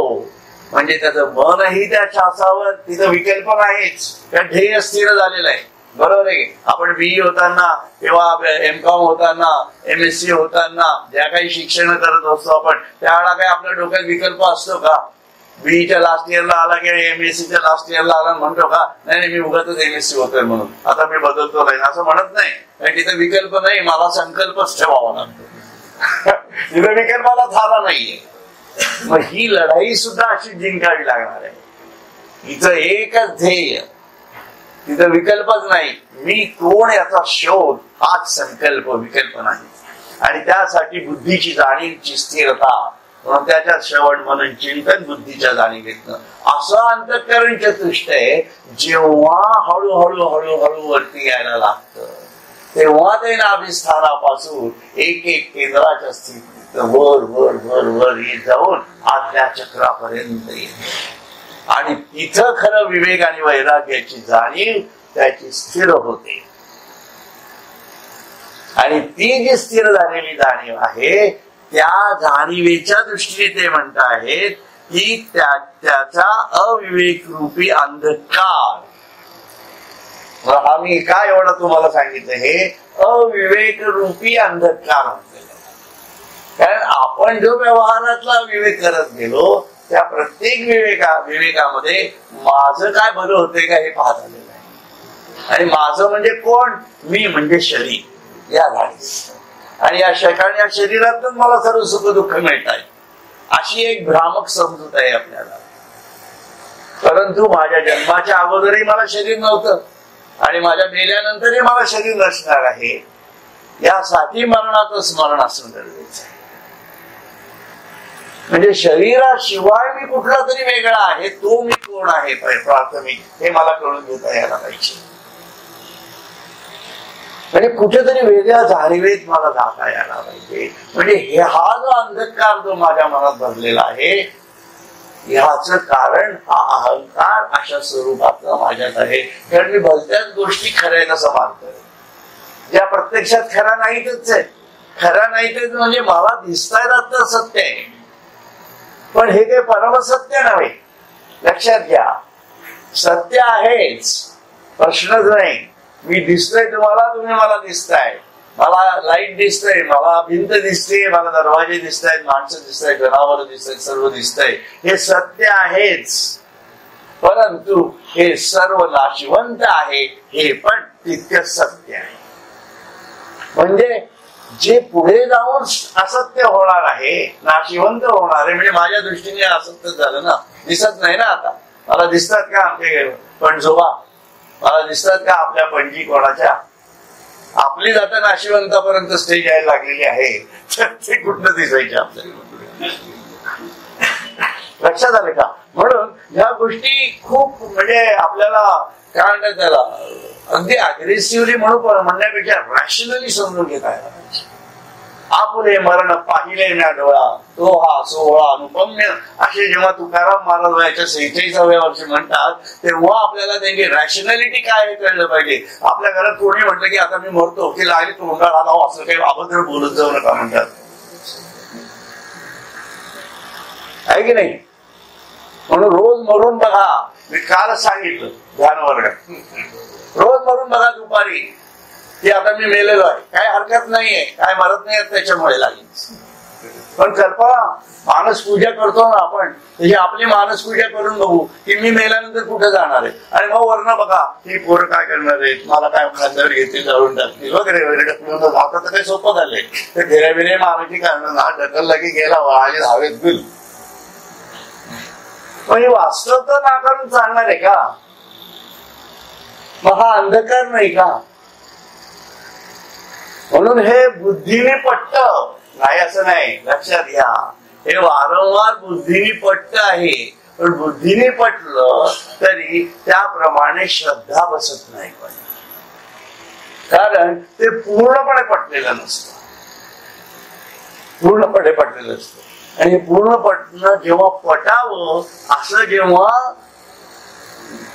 म्हणजे त्याचं मनही त्या श्वासावर, तिथं विकल्प नाहीच, त्या ध्येय स्थिर झालेलं आहे. बरोबर आहे. आपण बीई होताना किंवा एमकॉम होताना, MSc होताना ज्या काही शिक्षण करत असतो आपण, त्यावेळेला काही आपल्या डोक्यात विकल्प असतो का? बीईच्या लास्ट इयरला आला किंवा MScच्या लास्ट इयरला आला म्हणतो का नाही मी उगाचच MSc होतोय म्हणून आता मी बदलतो नाही, असं म्हणत नाही. कारण तिथे विकल्प नाही, मला संकल्पच ठेवावा लागतो. तिथे विकल्पाला थारा नाहीये. मग ही लढाई सुद्धा अशी जिंकावी लागणार आहे. हिचं एकच ध्येय, तिथं विकल्पच नाही. मी कोण याचा शोध हाच संकल्प, विकल्प नाही. आणि त्यासाठी बुद्धीची जाणीवची स्थिरता म्हणून त्याच्यात श्रवण मनन चिंतन बुद्धीच्या जाणीवेतनं असं अंतःकरण चतुष्ट आहे. जेव्हा हळूहळू हळूहळू वरती यायला लागतं तेव्हा ते नाभिस्थानापासून एक एक केंद्राच्या स्थितीत वर वर वर वर येत जाऊन आज्ञा चक्रापर्यंत येते आणि तिथं खरं विवेक आणि वैराग्याची जाणीव त्याची स्थिर होते. आणि ती जी स्थिर झालेली जाणीव आहे त्या जाणीवेच्या दृष्टीने ते म्हणत आहेत की त्याचा अविवेक रूपी अंधकार. आम्ही काय एवढं तुम्हाला सांगितलं, हे अविवेक रूपी अंधकार म्हटलेलं. कारण आपण जो व्यवहारातला विवेक करत गेलो त्या प्रत्येक विवेकामध्ये माझं काय बरं होते का हे पाहत आलेलं आहे. आणि माझं म्हणजे कोण? मी म्हणजे शरीर या गाडीच. आणि या शरीरातून मला सर्व सुख दुःख मिळत आहे अशी एक भ्रामक समजूत आहे आपल्याला. परंतु माझ्या जन्माच्या अगोदरही मला शरीर नव्हतं आणि माझ्या मेल्यानंतरही मला शरीर नसणार आहे. यासाठी मरणाचं स्मरण असणं गरजेचं आहे. म्हणजे शरीराशिवाय मी कुठला तरी वेगळा आहे, तो मी कोण आहे प्राथमिक हे मला कळून घेता यायला पाहिजे. म्हणजे कुठेतरी वेगळ्या जाणीवेत मला जाता यायला पाहिजे. म्हणजे हा जो अंधकार जो माझ्या मनात भरलेला आहे ह्याच कारण हा अहंकार अशा स्वरूपातला माझ्यात आहे. कारण मी भलत्याच गोष्टी खऱ्या कसं मानतोय ज्या प्रत्यक्षात खऱ्या नाहीतच आहे. खऱ्या नाहीतच म्हणजे मला दिसतायत तर सत्य आहे, पण हे काही परमसत्य नव्हे. लक्षात घ्या, सत्य आहेच, प्रश्नच नाही. मी दिसतोय तुम्हाला, तुम्ही मला दिसताय, मला लाईट दिसतंय, मला भिंत दिसते, मला दरवाजे दिसत आहेत, माणसं दिसत आहेत, जनावर दिसत आहेत, सर्व दिसतंय. हे सत्य आहेच, परंतु हे सर्व नाशिवंत आहे हे पण तितकंच सत्य आहे. म्हणजे जे पुढे जाऊन असत्य होणार आहे, नाशिवंत होणार आहे, म्हणजे माझ्या दृष्टीने असत्य झालं ना. दिसत नाही ना आता. मला दिसतात का आमचे पणजोबा, मला दिसतात का आपल्या पणजी कोणाच्या? आपली जाता नाशिवंतापर्यंत स्टेज यायला लागलेली आहे, तर ते कुठनं दिसायचे आपल्याला? लक्षात आले का? म्हणून ह्या गोष्टी खूप म्हणजे आपल्याला काय म्हणतात त्याला अगदी अग्रेसिव्हली म्हणण्यापेक्षा रॅशनली समजून घेता यायला पाहिजे. आपुले मरण पाहिले ना डोळा, तो हा सोहळा अनुपम्य असे जेव्हा तुकाराम महाराज वयाच्या 46व्या वर्षी म्हणतात तेव्हा आपल्याला त्यांची रॅशनॅलिटी काय हे कळलं पाहिजे. आपल्या घरात कोणी म्हटलं की आता मी मरतो की लागली तोंडाला लाव असं काही अभद्र बोलत जाऊ नका म्हणतात, आहे की नाही? म्हणून रोज मरून बघा. मी कालच सांगितलं ध्यान वर्गात, रोज मरून बघा दुपारी की आता मी मेलेलो आहे. काय हरकत नाहीये, काय मरत नाही त्याच्यामुळे लागली. पण कल्पना मानस पूजा करतो ना आपण, तशी आपली मानस पूजा करून बघू की मी मेल्यानंतर कुठे जाणार आहे. आणि मग वर्ण बघा ही पोरं काय करणार आहेत, मला काय खांद्यावर घेतली, जाळून टाकली वगैरे वगैरे. आता तर काही सोपं झालंय. ते फेऱ्या बिऱ्या मारायची कारण ना ढकलला की गेला आणि हवेत बिल. पण हे वास्तव तर नाकारून चालणार आहे का? मग हा अंधकार नाही का? म्हणून हे बुद्धीने पट्ट नाही असं नाही, लक्षात घ्या. हे वारंवार बुद्धीने पट्ट आहे, पण बुद्धीने पटलं तरी त्याप्रमाणे श्रद्धा बसत नाही. पण कारण ते पूर्णपणे पटलेलं नसतं, पूर्णपणे पटलेलं असतं. आणि हे पूर्ण पटणं जेव्हा पटावं असं जेव्हा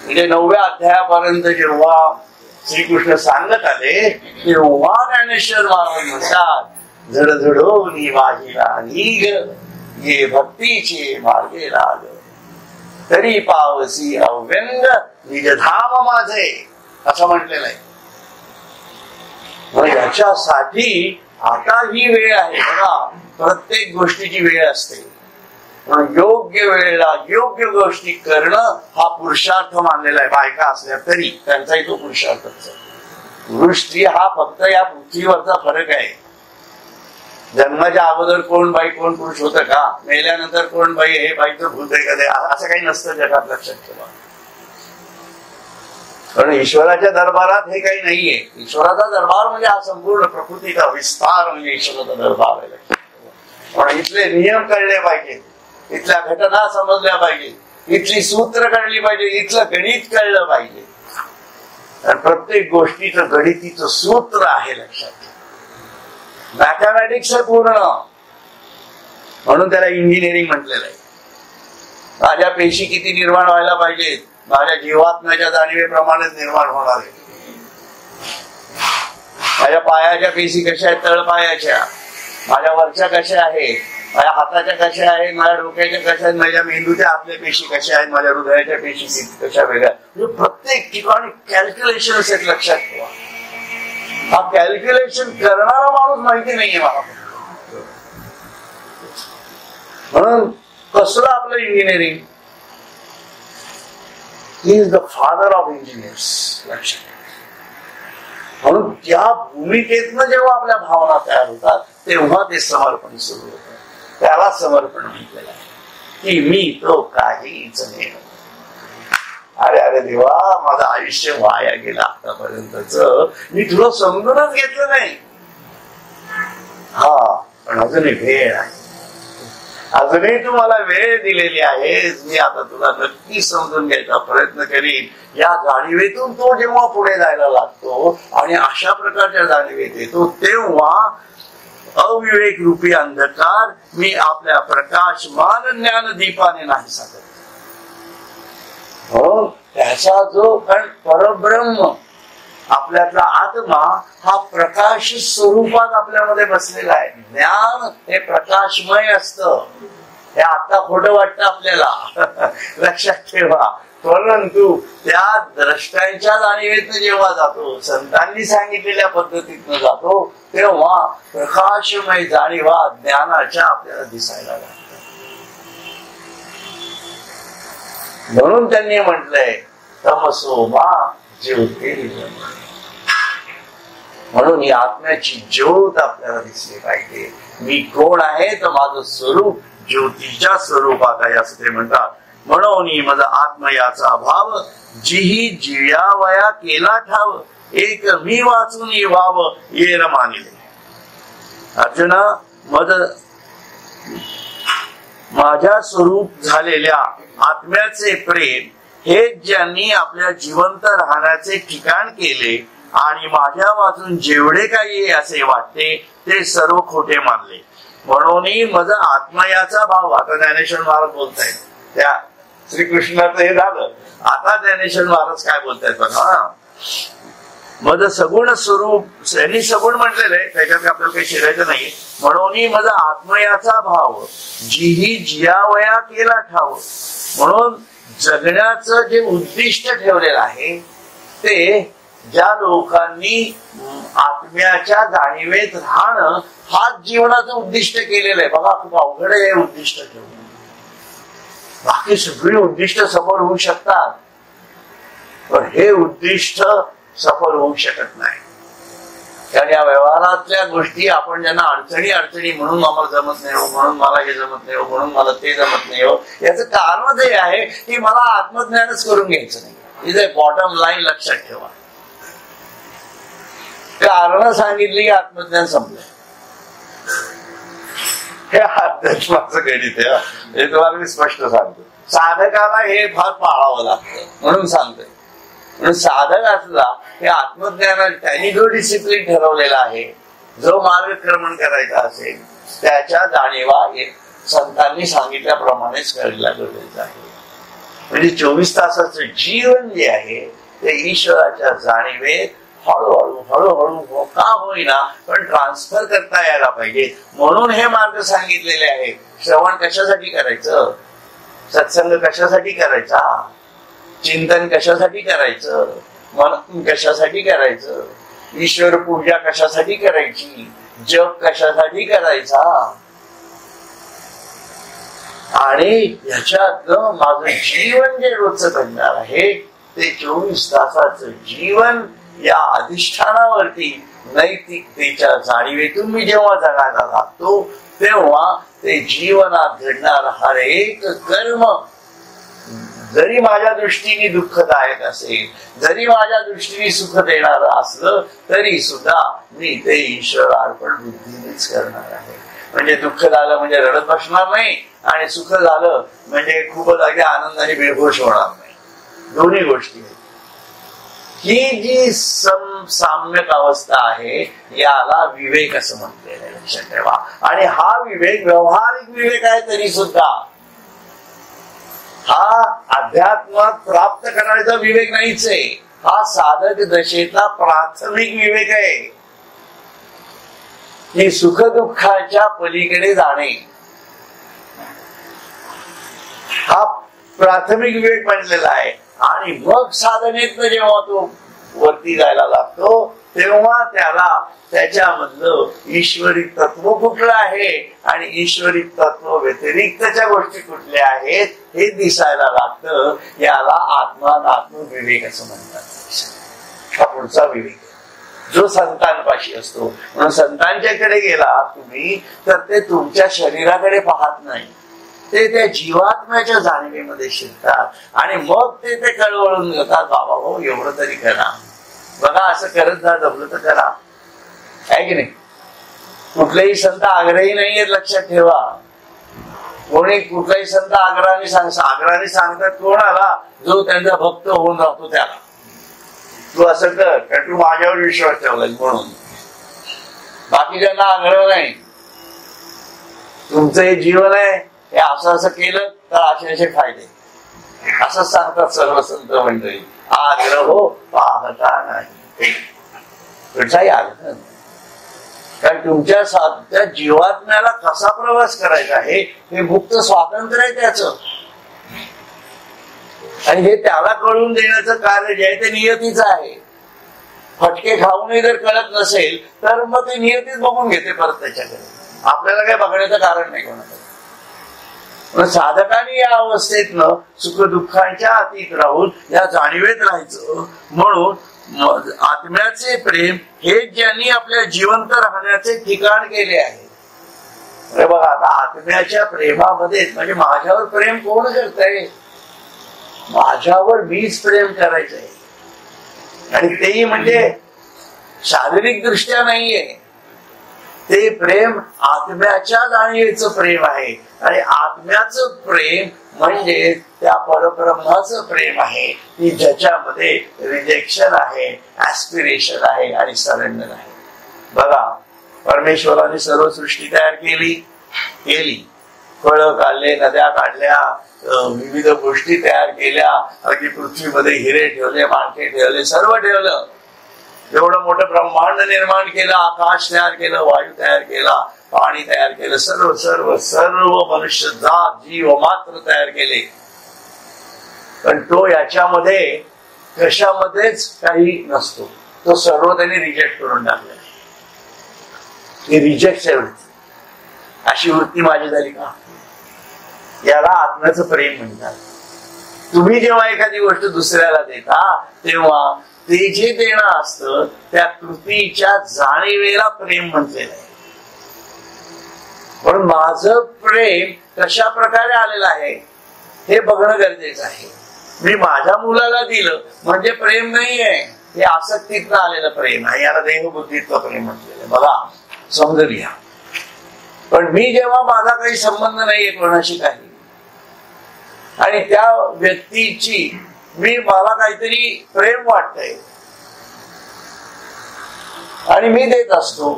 म्हणजे 9व्या अध्यायापर्यंत जेव्हा श्रीकृष्ण सांगत आले तेव्हा ज्ञानेश्वर महाराज म्हणतात झडझडोनी वाहिला निग ये भक्तीचे मार्गे लाग तरी पावसी अव्यंग निजधाम माझे असं म्हटलेलं आहे. मग याच्यासाठी आता ही वेळ आहे बघा. प्रत्येक गोष्टीची वेळ असते, योग्य वेळेला योग्य गोष्टी करणं हा पुरुषार्थ मानलेला आहे. बायका असल्या तरी त्यांचाही तो पुरुषार्थच आहे. पुरुष स्त्री हा फक्त या पृथ्वीवरचा फरक आहे. जन्माच्या अगोदर कोण बाई कोण पुरुष होतं का? मेल्यानंतर कोण बाई हे बाईचं भूत आहे का? असं काही नसतं जगात, लक्षात ठेवा. कारण ईश्वराच्या दरबारात हे काही नाहीये. ईश्वराचा दरबार म्हणजे हा संपूर्ण प्रकृतीचा विस्तार म्हणजे ईश्वराचा दरबार आहे. पण इथले नियम कळले पाहिजे, इथल्या घटना समजल्या पाहिजे, इथली सूत्र कळली पाहिजे, इथलं गणित कळलं पाहिजे. आणि प्रत्येक गोष्टीचं गणितीचं सूत्र आहे लक्षात. मॅथमॅटिक्स आहे पूर्ण, म्हणून त्याला इंजिनिअरिंग म्हटलेलं आहे. माझ्या पेशी किती निर्माण व्हायला पाहिजेत, माझ्या जीवात्म्याच्या जाणीवेप्रमाणेच निर्माण होणार आहे. माझ्या पायाच्या पेशी कशा आहेत, तळपायाच्या, माझ्या वरच्या कशा आहेत, माझ्या हाताच्या कशा आहेत, माझ्या डोक्याच्या कशा आहेत, माझ्या मेंदूच्या आतल्या पेशी कशा आहेत, माझ्या हृदयाच्या पेशी कशा वेगळ्या. म्हणजे प्रत्येक ठिकाणी कॅल्क्युलेशन आहेत लक्षात ठेवा. हा कॅल्क्युलेशन करणारा माणूस माहिती नाहीये मला. म्हणून कसलं आपलं engineering, he is the father of engineers लक्षात. म्हणून त्या भूमिकेतनं जेव्हा आपल्या भावना तयार होतात तेव्हा ते समर्पण सुरू होतं. त्याला समर्पण म्हटलेलं आहे की मी तो काहीच नाही. अरे अरे देवा, माझं आयुष्य वाया गेलं आतापर्यंतच, मी तुला समजूनच घेतलं नाही. हा, पण अजूनही वेळ आहे, अजूनही तू मला वेळ दिलेली आहे. मी आता तुला नक्की समजून घ्यायचा प्रयत्न करीन. या जाणीवेतून तो जेव्हा पुढे जायला लागतो आणि अशा प्रकारच्या जाणीवेत येतो तेव्हा अविवेक रूपी अंधकार मी आपल्या प्रकाशमान ज्ञान दीपाने नाही सांगत. हो, त्याचा जो परब्रह्म आपल्यातला आत्मा हा प्रकाश स्वरूपात आपल्यामध्ये बसलेला आहे. ज्ञान हे प्रकाशमय असतं. हे आता खोटं वाटतं आपल्याला, लक्षात ठेवा. परंतु त्या द्रष्टांच्या जाणीवेतनं जेव्हा जातो, संतांनी सांगितलेल्या पद्धतीतनं जातो, तेव्हा प्रकाशमय जाणीवा ज्ञानाच्या आपल्याला दिसायला लागतात. म्हणून त्यांनी म्हटलंय तमसो मा ज्योतिर्गमय. म्हणून ही आत्म्याची ज्योत आपल्याला दिसली पाहिजे. मी कोण आहे, तर माझं स्वरूप ज्योतीच्या स्वरूपात आहे असं ते म्हणतात. म्हणून माझा आत्म याचा भाव जीही जियावया केला ठाव, एक मी वाचून व्हाव ये न मानिले. अर्जुना, माझ्या स्वरूप झालेल्या आत्म्याचे प्रेम हे ज्यांनी आपल्या जिवंत राहण्याचे ठिकाण केले आणि माझ्या वाचून जेवढे काही असे वाटते ते सर्व खोटे मानले. म्हणून माझा आत्मयाचा भाव, आता ज्ञानेश्वर महाराज बोलतायत, त्या श्रीकृष्णाचं हे झालं. आता ज्ञानेश्वर महाराज काय बोलतायत बघा. माझं सगुण स्वरूप, त्यांनी सगुण म्हटलेलं आहे, त्याच्यात आपल्याला काही शिरायचं नाही. म्हणून माझा आत्मयाचा भाव जीही जियावया केला ठाव. म्हणून जगण्याचं जे उद्दिष्ट ठेवलेलं आहे ते ज्या लोकांनी आत्म्याच्या जाणीवेत राहणं हाच जीवनाचं उद्दिष्ट केलेलं आहे. बघा, खूप अवघड आहे उद्दिष्ट ठेवणं. बाकी सगळी उद्दिष्ट सफल होऊ शकतात, पण हे उद्दिष्ट सफल होऊ शकत नाही. कारण या व्यवहारातल्या गोष्टी आपण ज्यांना अडचणी अडचणी म्हणून आम्हाला जमत नाही हो, म्हणून मला हे जमत नाही हो, म्हणून मला ते जमत नाही हो, याचं कारण हे आहे की मला आत्मज्ञानच करून घ्यायचं नाही. इथे बॉटम लाईन लक्षात ठेवा. कारण सांगितली की आत्मज्ञान संपलं. हे अध्यात्माचं गणित आहे, हे तुम्हाला मी स्पष्ट सांगतो. साधकाला हे फार पाळावं लागतं म्हणून सांगतोय. म्हणून साधक असला हे आत्मज्ञान त्यांनी जो डिसिप्लिन ठरवलेला आहे, जो मार्गक्रमण करायचा असेल त्याच्या जाणीवा संतांनी सांगितल्याप्रमाणेच करायला गरजेचं आहे. म्हणजे 24 तासाचं जीवन जे आहे ते ईश्वराच्या जाणीवेत हळूहळू हळूहळू का होईना पण ट्रान्सफर करता यायला पाहिजे. म्हणून हे मार्ग सांगितलेले आहेत. श्रवण कशासाठी करायचं, सत्संग कशासाठी करायचा, चिंतन कशासाठी करायचं, मनन कशासाठी करायचं, ईश्वर पूजा कशासाठी करायची, जप कशासाठी करायचा. आणि याच्यातलं माझं जीवन जे रोजचं घडणार आहे ते 24 तासाचं जीवन या अधिष्ठानावरती नैतिकतेच्या जाणीवेतून मी जेव्हा जगायला लागतो तेव्हा ते जीवनात घडणार हर एक कर्म जरी माझ्या दृष्टीने दुःखदायक असेल, जरी माझ्या दृष्टीने सुख देणारं असलं तरी सुद्धा मी ते ईश्वरार्पण बुद्धीनेच करणार आहे. म्हणजे दुःख झालं म्हणजे रडत बसणार नाही, आणि सुख झालं म्हणजे खूप जागे आनंदाने बेहोश होणार नाही. दोन्ही गोष्टी. ही जी साम्यक अवस्था आहे याला विवेक असं म्हटलेलं आहे, लक्षात ठेवा. आणि हा विवेक व्यवहारिक विवेक आहे तरी सुद्धा हा अध्यात्मात प्राप्त करण्याचा विवेक नाहीच आहे. हा साधक दशेतला प्राथमिक विवेक आहे की सुख दुःखाच्या पलीकडे जाणे. हा प्राथमिक विवेक म्हटलेला आहे. आणि मग साधनेतनं जेव्हा तो वरती जायला लागतो तेव्हा त्याला त्याच्यामधलं ईश्वरी तत्व कुठलं आहे आणि ईश्वरी तत्व व्यतिरिक्तच्या गोष्टी कुठल्या आहेत हे दिसायला लागतं. याला आत्मानात्म विवेक असं म्हणतात. हा पुढचा विवेक जो संतांपाशी असतो. म्हणून संतांच्याकडे गेला तुम्ही तर ते तुमच्या शरीराकडे पाहत नाही, ते त्या जीवात्म्याच्या जाणीवेमध्ये शिरतात आणि मग ते कळवळून घेतात. बाबा हो एवढं तरी करा, बघा असं करत जा, जमलं तर करा, आहे की नाही. कुठलेही संत आग्रही नाहीये, लक्षात ठेवा. कोणी कुठलाही संत आग्रहाने सांगतात कोणाला, जो त्यांचा भक्त होऊन राहतो त्याला. तू असं कर कारण तू माझ्यावर विश्वास ठेवलाय म्हणून. बाकीच्यांना आग्रह नाही. तुमचं हे जीवन आहे, हे असं असं केलं तर असे फायदे, असं सांगतात सर्व संत मंडळी. आग्रह हो पाहता नाही, कुठचाही आग्रह. कारण तुमच्या जीवात्म्याला कसा प्रवास करायचा आहे हे मुक्त स्वातंत्र्य आहे त्याचं. आणि हे त्याला कळून देण्याचं कार्य जे आहे ते नियतीच आहे. फटके खाऊनही जर कळत नसेल तर मग ते नियतीच बघून घेते परत त्याच्याकडे. आपल्याला काही बघण्याचं कारण नाही कोणाकडे. साधकाने या अवस्थेतनं सुख दुःखांच्या अतीत राहून या जाणीवेत राहायचं. म्हणून आत्म्याचे प्रेम हे ज्यांनी आपल्या जिवंत राहण्याचे ठिकाण केले आहे. बघा आता आत्म्याच्या प्रेमामध्ये म्हणजे माझ्यावर प्रेम कोण करतंय, माझ्यावर मीच प्रेम करायचंय. आणि तेही म्हणजे शारीरिक दृष्ट्या नाहीये, ते प्रेम आत्म्याच्या जाणीवेचं प्रेम आहे. आणि आत्म्याचं प्रेम म्हणजे त्या परब्रह्माचं प्रेम आहे की ज्याच्यामध्ये रिजेक्शन आहे, ऍस्पिरेशन आहे आणि सरेंडर आहे. बघा परमेश्वराने सर्व सृष्टी तयार केली, फळं काढले, नद्या काढल्या, विविध गोष्टी तयार केल्या, अगदी पृथ्वीमध्ये हिरे ठेवले, माणके ठेवले, सर्व ठेवलं. एवढं मोठं ब्रह्मांड निर्माण केलं, आकाश तयार केलं, वायू तयार केला, पाणी तयार केलं, सर्व सर्व सर्व मनुष्य जात जीव मात्र तयार केले. पण तो याच्यामध्ये कशामध्येच काही नसतो. तो सर्व त्यांनी रिजेक्ट करून टाकला. रिजेक्ट अशी वृत्ती माझी झाली का? याला आत्म्याचं प्रेम म्हणतात. तुम्ही जेव्हा एखादी गोष्ट दुसऱ्याला देता तेव्हा ते जे देणं असतं त्या कृतीच्या जाणीवेला प्रेम म्हटलेलं आहे. पण माझं प्रेम कशा प्रकारे आलेलं आहे हे बघणं गरजेचं आहे. मी माझ्या मुलाला दिलं म्हणजे प्रेम नाहीये, हे आसक्तीतनं आलेलं प्रेम आहे. याला देहबुद्धीतलं प्रेम म्हटलेलं आहे. बघा समजून घ्या. पण मी जेव्हा माझा काही संबंध नाहीये कोणाशी काही, आणि त्या व्यक्तीची मला काहीतरी प्रेम वाटतंय आणि मी देत असतो,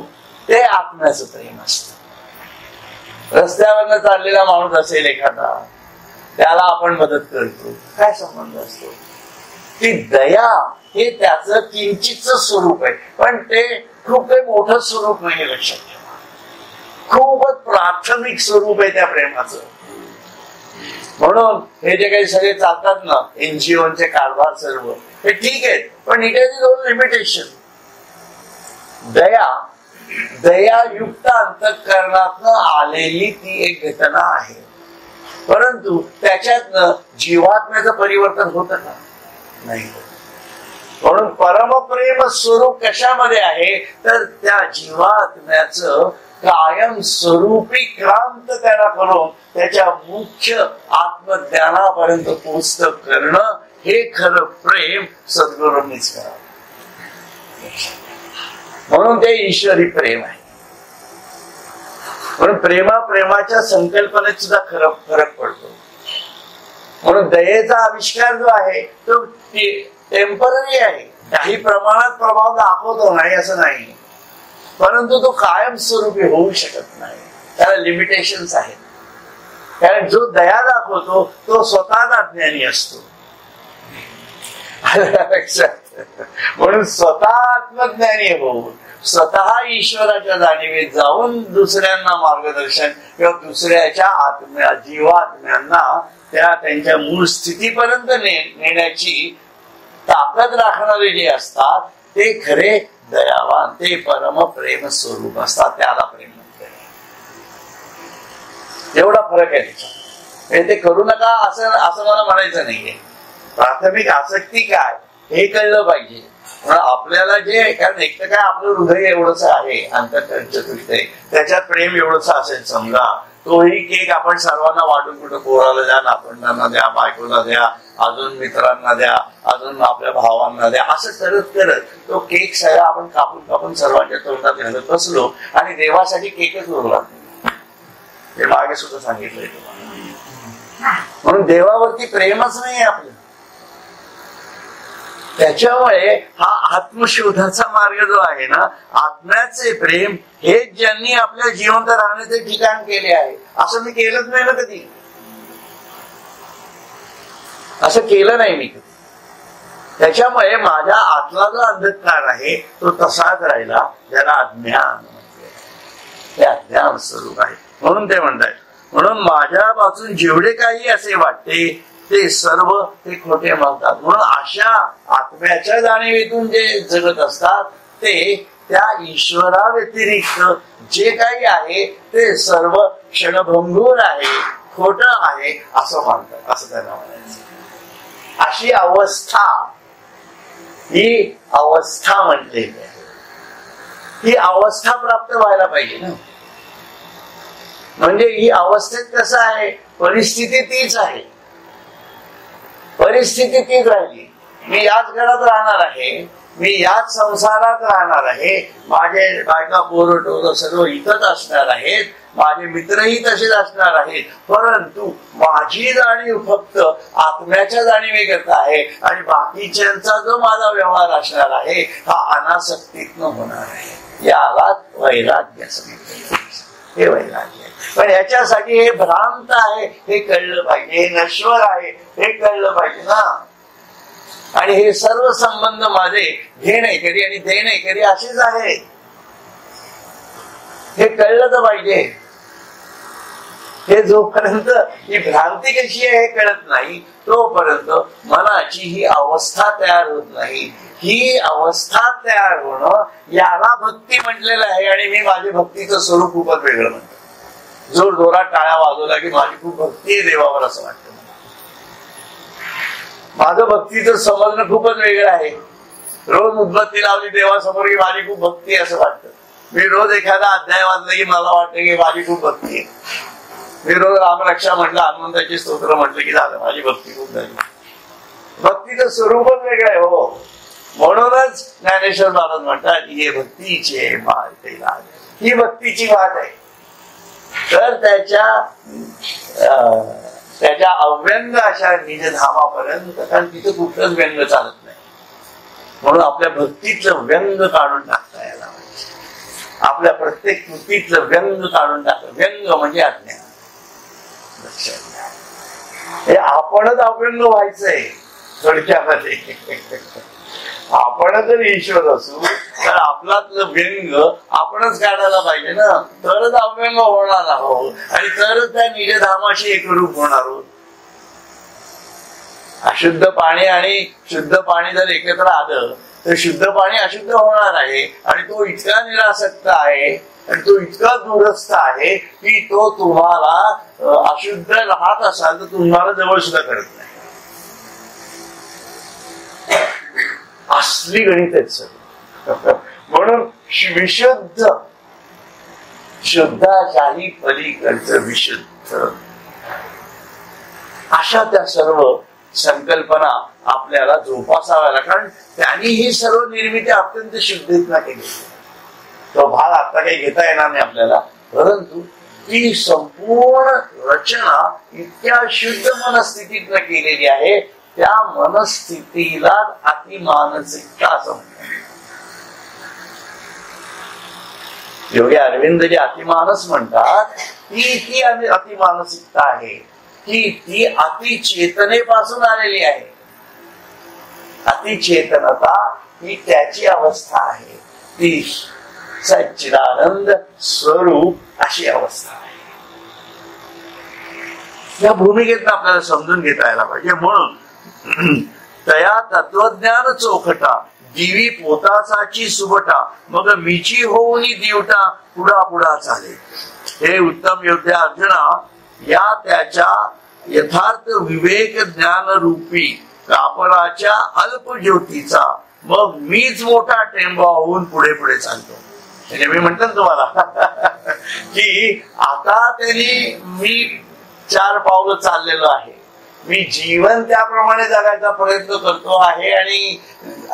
ते आत्म्याचं प्रेम असतं. रस्त्यावरनं चाललेला माणूस असेल एखादा, त्याला आपण मदत करतो, काय संबंध असतो? ती दया हे त्याचं किंचितच स्वरूप आहे, पण ते खूप काही मोठं स्वरूप नाही. लक्षात ठेवा, खूपच प्राथमिक स्वरूप आहे त्या प्रेमाचं. म्हणून हे जे काही सगळे चालतात ना एनजीओचे कारभार सर्व, हे ठीक आहेत, पण it has its own limitation. दयायुक्त अंतःकरणातनं आलेली ती एक घटना आहे, परंतु त्याच्यातनं जीवात्म्याचं परिवर्तन होतं का? नाही. म्हणून परमप्रेम स्वरूप कशामध्ये आहे तर त्या जीवात्म्याचं कायम स्वरूपी क्रांत त्याला करून त्याच्या मुख्य आत्मज्ञानापर्यंत पोहोचत करणं, हे खरं प्रेम सद्गुरूंनीच करावं. म्हणून ते ईश्वरी प्रेम आहे. म्हणून प्रेमाच्या संकल्पनेत सुद्धा फरक पडतो. म्हणून दयेचा आविष्कार जो आहे तो टेम्पररी आहे. काही प्रमाणात प्रभाव दाखवतो, नाही असं नाही, परंतु तो कायमस्वरूपी होऊ शकत नाही. त्याला लिमिटेशन्स आहेत. कारण जो दया दाखवतो तो स्वतःच अज्ञानी असतो. म्हणून स्वतः आत्मज्ञानी होऊन स्वतः ईश्वराच्या जाणीवेत जाऊन दुसऱ्यांना मार्गदर्शन किंवा दुसऱ्याच्या जीवात्म्यांना त्यांच्या मूळ स्थितीपर्यंत नेण्याची ताकद राखणारे जे असतात ते खरे दयावान, ते परम प्रेम स्वरूप असतात. त्याला प्रेम म्हणते. एवढा फरक आहे त्याचा. ते करू नका असं मला म्हणायचं नाहीये. प्राथमिक आसक्ती काय हे कळलं पाहिजे. आपल्याला जे, कारण एक तर काय आपलं हृदय एवढंच आहे, अंतःचतुष्टय, त्याच्यात प्रेम एवढंच असेल समजा, तोही केक आपण सर्वांना वाटून कुठं पोराला द्या, नातवंडांना द्या, बायकोला द्या, अजून मित्रांना द्या, अजून आपल्या भावांना द्या, असं करत करत तो केक सगळा आपण कापून सर्वांच्या तोंडात घालत बसलो आणि देवासाठी केकच उरला. ते मागे सुद्धा सांगितलंय तुम्हाला. म्हणून देवावरती प्रेमच नाही आपलं. त्याच्यामुळे हा आत्मशोधाचा मार्ग जो आहे ना, आत्म्याचे प्रेम, हे ज्यांनी आपल्या जिवंत राहण्याचे ठिकाण केले आहे. असं मी केलंच नाही ना कधी. असं केलं नाही मी कधी. त्याच्यामुळे माझ्या आतला जो अंधकार आहे तो तसाच राहिला, ज्याला अज्ञान, ते अज्ञान स्वरूप आहे. म्हणून ते म्हणतात, म्हणून माझ्यापासून जेवढे काही असे वाटते ते सर्व ते खोटे म्हणतात. म्हणून अशा आत्म्याच्या जाणीवेतून जे जगत असतात ते त्या ईश्वरा व्यतिरिक्त जे काही आहे ते सर्व क्षणभंगूर आहे, खोट आहे असं मानतात. असं त्यांना म्हणायचं. अशी अवस्था, ही अवस्था म्हटलेली आहे. ही अवस्था प्राप्त व्हायला पाहिजे ना. म्हणजे ही अवस्थेत कसं आहे, परिस्थिती तीच आहे, परिस्थिती तीच राहिली. मी याच घरात राहणार आहे, मी याच संसारात राहणार आहे, माझे बायका पोरं सर्व इथंच असणार आहेत, माझे मित्रही तसेच असणार आहेत, परंतु माझी जाणीव फक्त आत्म्याच्या जाणीवेकरता आहे आणि बाकीच्यांचा जो माझा व्यवहार असणार आहे हा अनासक्तीतनं होणार आहे. याला वैराग्य सांगितलं. हे वैराग्य. पण याच्यासाठी हे भ्रांत आहे हे कळलं पाहिजे, हे नश्वर आहे हे कळलं पाहिजे ना. आणि हे सर्व संबंध माझे घेणेकरी आणि देणेकरी असेच आहेत, हे कळलं तर पाहिजे. हे जोपर्यंत ही भ्रांती कशी आहे हे कळत नाही तोपर्यंत मनाची ही अवस्था तयार होत नाही. ही अवस्था तयार होणं याला भक्ती म्हटलेलं आहे. आणि मी माझ्या भक्तीचं स्वरूप खूपच वेगळं म्हणतो. जोर जोरात टाळ्या वाजवला की माझी खूप भक्ती आहे देवावर असं वाटतं. माझं भक्तीचं समजणं खूपच वेगळं आहे. रोज उद्बत्ती लावली देवासमोर की माझी खूप भक्ती आहे असं वाटतं. मी रोज एखादा अध्याय वाचला की मला वाटतं की माझी खूप भक्ती आहे. मी रोज रामरक्षा म्हटलं, हनुमंताची स्तोत्र म्हटलं की झालं, माझी भक्ती खूप झाली. भक्तीचं स्वरूपच वेगळं आहे हो. म्हणूनच ज्ञानेश्वर महाराज म्हणतात हे भक्तीचे मार्ग, ही भक्तीची वाट आहे. तर त्याच्या अव्यंग अशा निजधामापर्यंत, कारण तिथं कुठलंच व्यंग चालत नाही. म्हणून आपल्या भक्तीतलं व्यंग काढून टाकता यायला पाहिजे. आपल्या प्रत्येक कृतीतलं व्यंग काढून टाकलं. व्यंग म्हणजे अज्ञान. हे आपणच अव्यंग व्हायचंय थोडक्यामध्ये. आपण जर ईश्वर असू तर आपल्यातलं व्यंग आपणच काढायला पाहिजे ना. तरच अव्यंग होणार आहोत आणि तरच त्या निजधामाशी एकरूप होणार आहोत. अशुद्ध पाणी आणि शुद्ध पाणी जर एकत्र आलं तर शुद्ध पाणी अशुद्ध होणार आहे. आणि तो इतका निरासक्त आहे आणि तो इतका दूरस्थ आहे की तो तुम्हाला अशुद्ध राहत असाल तर तुम्हाला जवळ सुद्धा करत नाही. असली गणित आहेत सर. म्हणून विशुद्ध, शुद्धाच्याही पलीकडचं विशुद्ध, अशा त्या सर्व संकल्पना आपल्याला जोपासाव्या. कारण त्यांनी ही सर्व निर्मिती अत्यंत शुद्धीतनं केली. तो भाग आता काही घेता येणार नाही आपल्याला, परंतु ती संपूर्ण रचना इतक्या शुद्ध मनस्थितीतनं केलेली आहे, त्या मनस्थितीला अतिमानसिकता असं म्हणतात. योगी अरविंद जे अतिमानस म्हणतात, ती अतिमानसिकता आहे की ती अतिचेतनेपासून आलेली आहे. अतिचेतनता ही त्याची अवस्था आहे, ती सच्चिदानंद स्वरूप अशी अवस्था आहे. या भूमिकेत आपल्याला समजून घेता यायला पाहिजे. म्हणून तया तत्वज्ञान चोखटा, दिवी पोतासाची सुबटा, मग मीची होऊन दिवटा पुढा पुढा चाले. हे उत्तम योद्ध्या अर्जुना, या त्याच्या यथार्थ विवेक ज्ञान रूपी कापडाच्या अल्प ज्योतीचा मग मीच मोठा टेंबा होऊन पुढे पुढे चालतो. म्हणजे मी म्हणतो ना तुम्हाला की आता तरी मी 4 पावलं चाललेलो आहे, मी जीवन त्याप्रमाणे जगायचा प्रयत्न करतो आहे आणि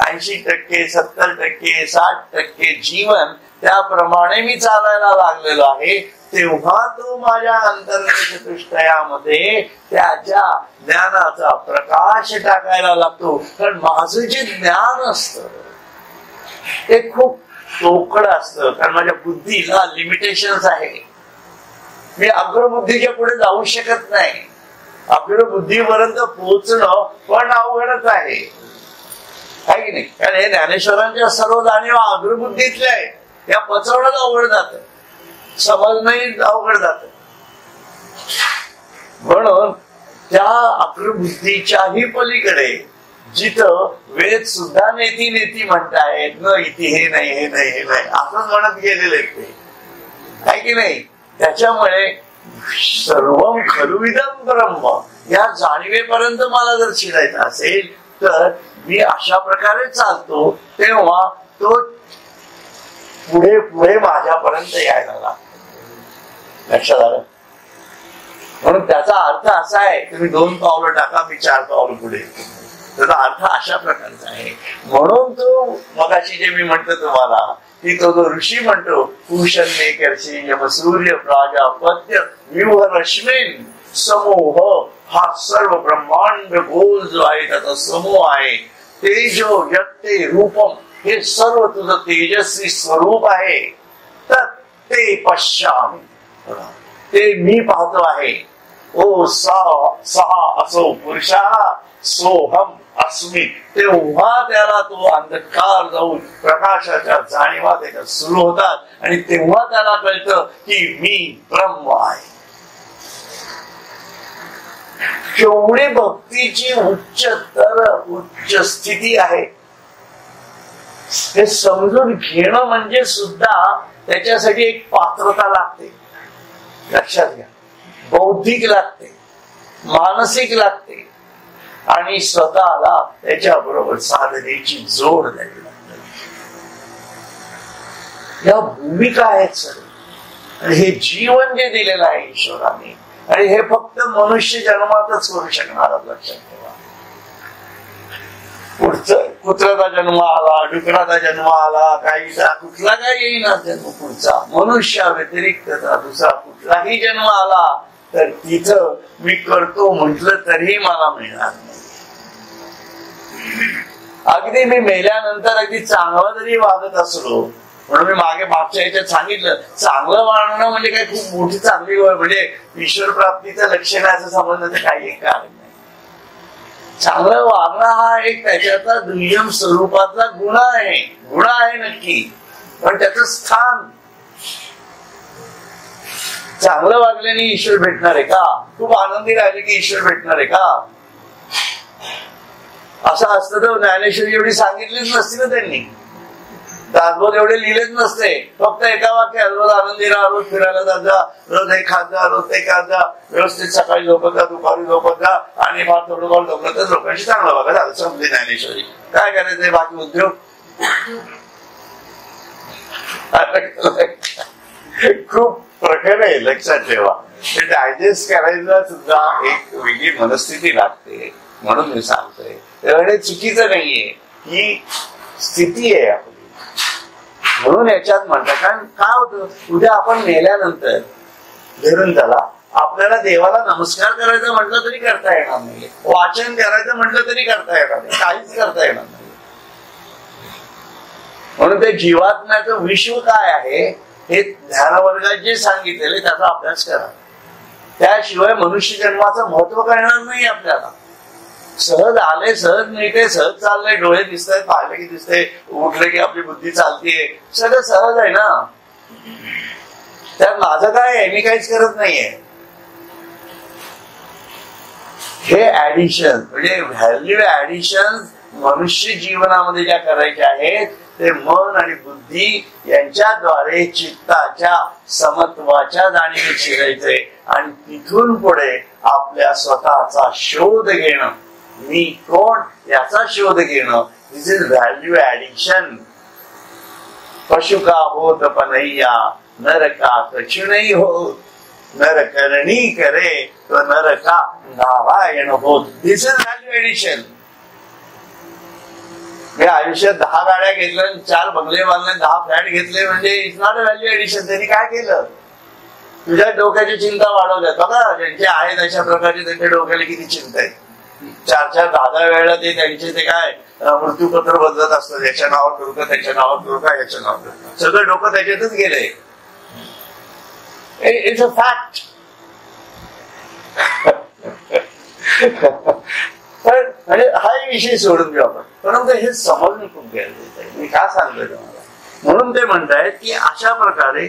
80%, 70%, 60% जीवन त्याप्रमाणे मी चालायला लागलेलो आहे. तेव्हा तो माझ्या अंतर्गतदृष्टयामध्ये त्याच्या ज्ञानाचा प्रकाश टाकायला लागतो. कारण माझं जे ज्ञान असतं ते खूप तोकड असतं, कारण माझ्या बुद्धीला लिमिटेशन्स आहे. मी अग्रबुद्धीच्या पुढे जाऊ शकत नाही. अग्रबुद्धीपर्यंत पोहोचणं पण अवघडच आहे की नाही. कारण हे ज्ञानेश्वरांच्या सर्व जाणीव अग्रबुद्धीतल्या आहे, त्या पचवणं अवघड जात, समजणंही अवघड जात. म्हणून त्या अग्रबुद्धीच्याही पलीकडे जिथं वेद सुद्धा नेती नेती म्हणतायत, न इथे हे नाही हे नाही हे नाही असं म्हणत गेलेले ते आहे की नाही. त्याच्यामुळे सर्वम खलुइदं ब्रह्म या जाणीवेपर्यंत मला जर शिरायचं असेल तर मी अशा प्रकारे चालतो, तेव्हा तो पुढे पुढे माझ्यापर्यंत यायला लागतो. लक्षात आलं. म्हणून त्याचा अर्थ असा आहे, तुम्ही 2 पावलं टाका, मी 4 पावलं पुढे. त्याचा अर्थ अशा प्रकारचा आहे. म्हणून तो मगाशी जे मी म्हणतो तुम्हाला की तो जो ऋषी म्हणतो भूषण मेकरशी यम सूर्य प्राजापत्य व्यूह रश्मीन समूह, हा सर्व ब्रह्मांड गोल जो आहे त्याचा समूह आहे. तेजो व्यक्ते रूपम, हे सर्व तुझं तेजस्वी स्वरूप आहे. तर ते पश्यामी, ते मी पाहतो आहे. ओ सहा असो पुरुषा सोहम अस्मी, तेव्हा त्याला तो अंधकार जाऊन प्रकाशाच्या जाणीवा त्याच्यात सुरू होतात आणि तेव्हा त्याला कळतं की मी ब्रह्म आहे. केवढी भक्तीची उच्च स्थिती आहे हे समजून घेणं म्हणजे सुद्धा त्याच्यासाठी एक पात्रता लागते. लक्षात घ्या, बौद्धिक लागते, मानसिक लागते आणि स्वतःला त्याच्या बरोबर साधनेची जोड द्यावी लागते. या भूमिका आहेत सर्व. आणि हे जीवन जे दिलेलं आहे ईश्वराने, आणि हे फक्त मनुष्य जन्मातच करू शकणार. लक्षात ठेवा, पुढचं कुत्र्याचा जन्म आला, डुकराचा जन्म आला, काहीचा कुठला काय येईना जन्म पुढचा, मनुष्या व्यतिरिक्तचा दुसरा कुठलाही जन्म आला तर तिथं मी करतो म्हटलं तरीही मला मिळणार नाही. अगदी मी मेल्यानंतर अगदी चांगला जरी वागत असलो, म्हणून मी मागच्या याच्यात सांगितलं, चांगलं वागणं म्हणजे काय खूप मोठी चांगली म्हणजे ईश्वर प्राप्तीचं लक्षण असं समजण्याचं काही एक कारण नाही. चांगलं वागणं हा एक त्याच्यातला दुय्यम स्वरूपातला गुण आहे नक्की, पण त्याचं स्थान. चांगलं वागल्याने ईश्वर भेटणार आहे का? खूप आनंदी राहिले की ईश्वर भेटणार आहे का? असं असतं तर ज्ञानेश्वरी एवढी सांगितलीच नसती ना त्यांनी, दासबोध एवढे लिहिलेच नसते. फक्त एका वाक्यात रोज आनंदी राहा, रोज फिरायला जात जा, रोज हे खात जा, रोज ते खात जा, व्यवस्थित सकाळी झोपत जा, दुपारी झोपत जा आणि मग थोडं झोपलं तर लोकांशी चांगलं वागा झालं. समजली ज्ञानेश्वरी. काय करायचंय बाकी उद्योग? खूप प्रखर आहे, लक्षात ठेवा. ते डायजेस्ट करायला सुद्धा एक वेगळी मनस्थिती लागते. म्हणून मी सांगतोय एवढे चुकीचं नाहीये, ही स्थिती आहे आपली. म्हणून याच्यात म्हणतात, कारण काय होतं, उद्या आपण मेल्यानंतर धरून त्याला आपल्याला देवाला नमस्कार करायचं म्हटलं तरी करता येणार नाही, वाचन करायचं म्हटलं तरी करता येणार नाही, काहीच करता येणार नाही. म्हणून ते जीवात्म्याचं विश्व काय आहे हे ध्यानवर्गात जे सांगितलेले त्याचा अभ्यास करा. त्याशिवाय मनुष्य जन्माचं महत्व कळणार नाही आपल्याला. सहज आले, सहज मिळते, सहज चाललंय, डोळे दिसत आहेत, पाहिले की दिसतंय, उठले की आपली बुद्धी चालतीये, सगळं सहज आहे ना. त्यात माझं काय आहे, मी काहीच करत नाहीये. हे ऍडिशन म्हणजे व्हॅल्यू ऍडिशन मनुष्य जीवनामध्ये ज्या करायच्या आहेत ते मन आणि बुद्धी यांच्याद्वारे चित्ताच्या समत्वाच्या जाणीवेत शिरायचंय आणि तिथून पुढे आपल्या स्वतःचा शोध घेणं, मी कोण याचा शोध घेणं. दिस इज व्हॅल्यू ऍडिशन. पशु का होत पनैया नर का कछु नहीं होत, नर करणी करे तो नर का नारायण होत. दिस इज व्हॅल्यू ऍडिशन. मी आयुष्यात 10 गाड्या घेतल्या, 4 बंगले बांधले, 10 फ्लॅट घेतले म्हणजे it's not a value addition. त्यांनी काय केलं, तुझ्या डोक्याची चिंता वाढवल्या. बघा ज्यांचे आहेत अशा प्रकारचे त्यांच्या डोक्याला किती चिंता आहे. 4-4, 10-10 वेळेला ते त्यांचे ते काय मृत्यूपत्र बदलत असतं. याच्या नावावर करू का, त्याच्या नावावर करू का, याच्या नावावर करू का, सगळं डोकं त्याच्यातच गेलंय. It's a fact. म्हणजे हा विषय सोडून घेऊ आपण, परंतु हे समजणं खूप गरजेचं आहे. मी का सांगतोय तुम्हाला, म्हणून ते म्हणतायत की अशा प्रकारे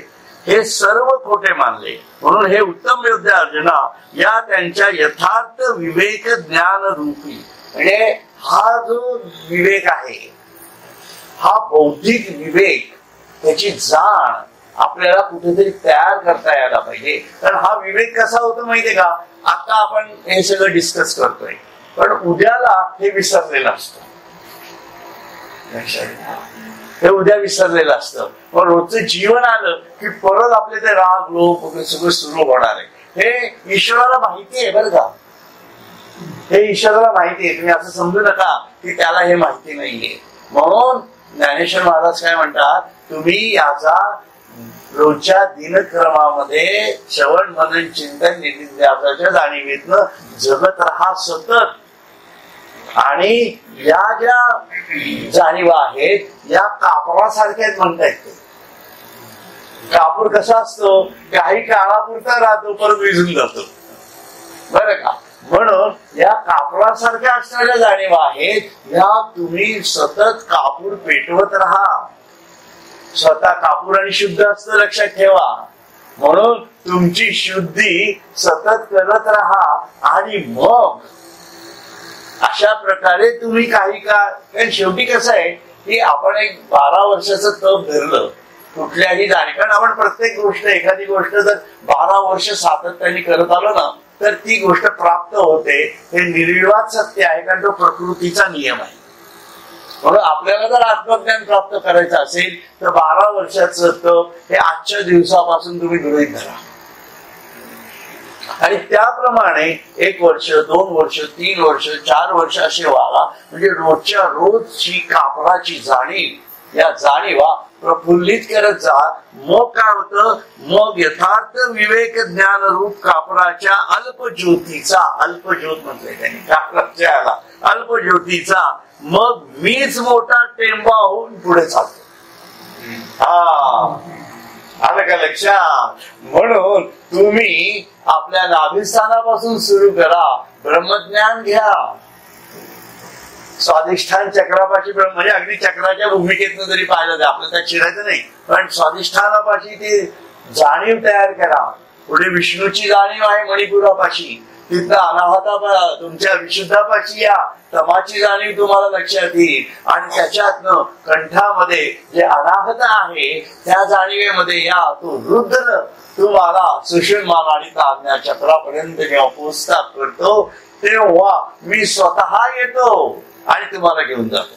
हे सर्व खोटे मानले म्हणून हे उत्तम योद्धे अर्जुना या त्यांच्या यथार्थ विवेक ज्ञान रूपी, म्हणजे हा जो विवेक आहे हा बौद्धिक विवेक, त्याची जाण आपल्याला कुठेतरी तयार करता यायला पाहिजे. कारण हा विवेक कसा होतो माहितीये का, आता आपण हे सगळं डिस्कस करतोय पण उद्याला हे विसरलेलं असतं. हे उद्या विसरलेलं असतं. पण रोजचं जीवन आलं की परत आपले ते राग लोभ सगळं सुरू होणार आहे. हे ईश्वराला माहिती आहे बरं का, हे ईश्वराला माहिती आहे. तुम्ही असं समजू नका की त्याला हे माहिती नाहीये. म्हणून ज्ञानेश्वर महाराज काय म्हणतात, तुम्ही याचा रोजच्या दिनक्रमामध्ये श्रवण मनन चिंतन नित्याच्या जाणीवेतनं जगत राहा सतत. आणि या ज्या जाणीवा आहेत या कापरासारख्याच म्हणता येते. कापूर कसा असतो, काही काळापुरता राहतो परत विझून जातो बरं का. म्हणून या कापरासारख्या असणाऱ्या जाणीवा आहेत या तुम्ही सतत कापूर पेटवत राहा. स्वतः कापूर आणि शुद्ध असतं लक्षात ठेवा. म्हणून तुमची शुद्धी सतत करत राहा आणि मग अशा प्रकारे तुम्ही काही काळ, कारण शेवटी कसं आहे की आपण एक 12 वर्षाचं तप धरलं कुठल्याही जाणी, कारण आपण प्रत्येक गोष्ट एखादी गोष्ट जर 12 वर्ष सातत्याने करत आलो ना तर ती गोष्ट प्राप्त होते. हे निर्विवाद सत्य आहे, कारण तो प्रकृतीचा नियम आहे. म्हणून आपल्याला जर आत्मज्ञान प्राप्त करायचं असेल तर 12 वर्षाचं तप हे आजच्या दिवसापासून तुम्ही गृहीत धरा आणि त्याप्रमाणे 1 वर्ष 2 वर्ष 3 वर्ष 4 वर्ष असे वागा. म्हणजे रोजच्या रोजची कापराची जाणीव, या जाणीवा प्रफुल्लित करत जा. मग काय होतं, मग यथार्थ विवेक ज्ञान रूप कापराच्या अल्पज्योतीचा, अल्पज्योत म्हटलंय त्यांनी कापराच्या याला अल्पज्योतीचा, मग मीच मोठा टेंबा होऊन पुढे चालतो. आलं का लक्षात. म्हणून तुम्ही आपल्या नाभिस्थानापासून सुरू करा, ब्रह्मज्ञान घ्या. स्वाधिष्ठान चक्रापाशी म्हणजे अगदी चक्राच्या भूमिकेतनं जरी पाहिलं तर आपलं त्यात शिरायचं नाही, पण स्वाधिष्ठानापाशी ती जाणीव तयार करा. पुढे विष्णूची जाणीव आहे मणिपुरापाशी, तिथं अनाहता तुमच्या विशुद्धापाशी या तमाची जाणीव तुम्हाला लक्षात येईल आणि त्याच्यातनं कंठामध्ये जे अनाहत आहे त्या जाणीवेमध्ये या तो रुद्र तुम्हाला सुषुम्ना आणि आज्ञा चक्रापर्यंत जेव्हा पोचता करतो तेव्हा मी स्वतः येतो आणि तुम्हाला घेऊन जातो.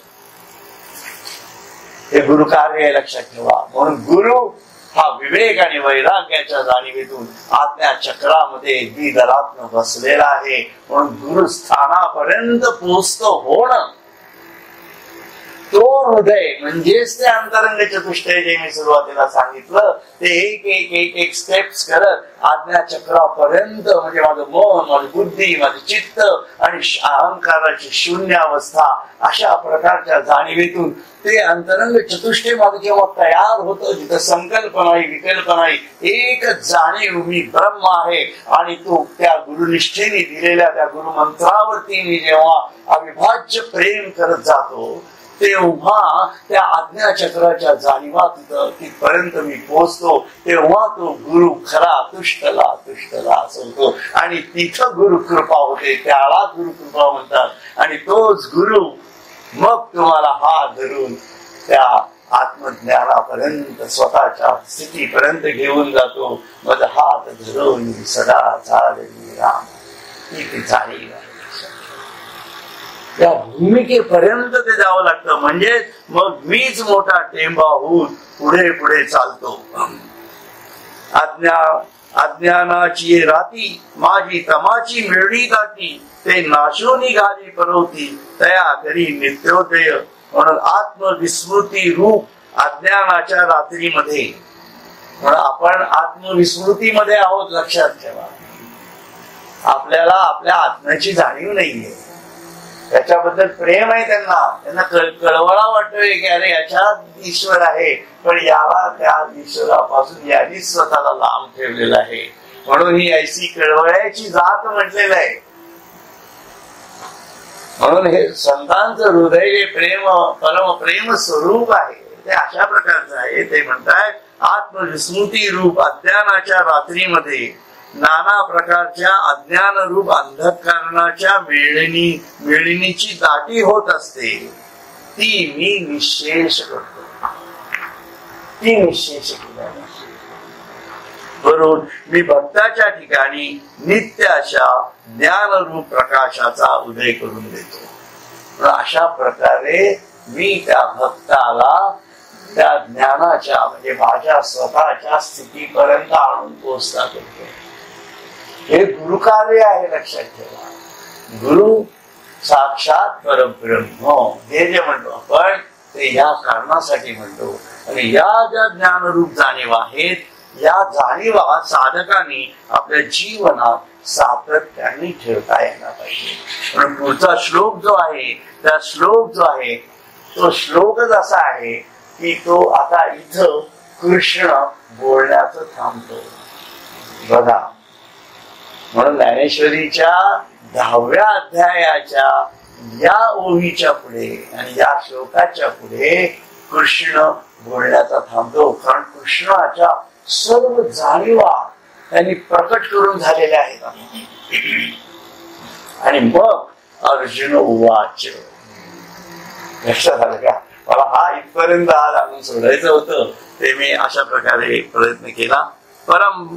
हे गुरु कार्य आहे लक्षात ठेवा. म्हणून गुरु हा विवेक आणि वैराग्याच्या जाणीवेतून आज्ञा चक्रामध्ये द्विदलात्न बसलेला आहे. म्हणून गुरुस्थानापर्यंत पोचतो होणं तो हृदय म्हणजेच ते अंतरंग चतुष्टय जे मी सुरुवातीला सांगितलं ते एक एक एक एक स्टेप्स करत आज्ञाचक्रापर्यंत म्हणजे माझं मन, माझी बुद्धी, माझं चित्त आणि अहंकाराची शून्य अवस्था अशा प्रकारच्या जाणीवेतून ते अंतरंग चतुष्टय माझं जेव्हा तयार होतं, जिथं संकल्प नाही, विकल्प नाही, एक जाणीव मी ब्रह्म आहे आणि तो त्या गुरुनिष्ठेने दिलेल्या त्या गुरुमंत्रावरती मी जेव्हा अविभाज्य प्रेम करत जातो तेव्हा त्या आज्ञाचक्राच्या जाणीवा तिथपर्यंत मी पोहोचतो. तेव्हा तो गुरु खरा तुष्टला तुष्टला असं होतो आणि तिथं गुरु कृपा होते, त्याला गुरु कृपा म्हणतात. आणि तोच गुरु मग तुम्हाला हात धरून त्या आत्मज्ञानापर्यंत स्वतःच्या स्थितीपर्यंत घेऊन जातो. मग हात धरून सदा चालली राम ही ती जाणीव आहे. या भूमिकेपर्यंत ते जावं लागतं. म्हणजे मग मीच मोठा टेंबा होऊन पुढे पुढे चालतो. अज्ञानाची राती माझी तमाची मिळणी जाती ते नाशोनी घाली परवती तया करी नित्योदय. म्हणून आत्मविस्मृती रूप अज्ञानाच्या रात्रीमध्ये म्हणून आपण आत्मविस्मृतीमध्ये आहोत. लक्षात ठेवा, आपल्याला आपल्या आत्म्याची जाणीव नाहीये. त्याच्याबद्दल प्रेम आहे, त्यांना कळवळा वाटतोय की अरे याच्यात ईश्वर आहे, पण याला त्या ईश्वरापासून यानेच स्वतःला लांब ठेवलेला आहे. म्हणून ही ऐसी कळवळ्याची जात म्हटलेलं आहे. म्हणून हे संतांचं हृदय जे प्रेम परम प्रेम स्वरूप आहे ते अशा प्रकारचं आहे. ते म्हणतात आत्मविस्मृती रूप अज्ञानाच्या रात्रीमध्ये नाना प्रकारच्या अज्ञान रूप अंधकारणाच्या मिळणीची दाटी होत असते. ती मी निशेष करतो. ती निशेष करून मी भक्ताच्या ठिकाणी नित्य अशा ज्ञानरूप प्रकाशाचा उदय करून देतो. अशा प्रकारे मी त्या भक्ताला त्या ज्ञानाच्या म्हणजे माझ्या स्वतःच्या स्थितीपर्यंत आणून पोहोचता करतो. हे गुरुकार्य आहे. लक्षात ठेवा, गुरु साक्षात परब्रह्म हे जे म्हणतो आपण ते या कारणासाठी म्हणतो. आणि या ज्या ज्ञानरूप जाणीवा आहेत या जाणीवा साधकांनी आपल्या जीवनात सातत्याने ठेवता यायला पाहिजे. पण पुढचा श्लोक जो आहे त्या श्लोक जो आहे तो श्लोकच असा आहे की तो आता इथं कृष्ण बोलण्याचं थांबतो. बघा, म्हणून ज्ञानेश्वरीच्या 10व्या अध्यायाच्या या ओवीच्या पुढे आणि या श्लोकाच्या पुढे कृष्ण बोलण्याचा थांबतो. कारण कृष्णाच्या सर्व जाणीवा त्यांनी प्रकट करून झालेल्या आहेत. आणि मग अर्जुन उवाच. लक्षात आलं का? मला हा इथपर्यंत आज आणून सोडायचं होतं ते मी अशा प्रकारे प्रयत्न केला. परम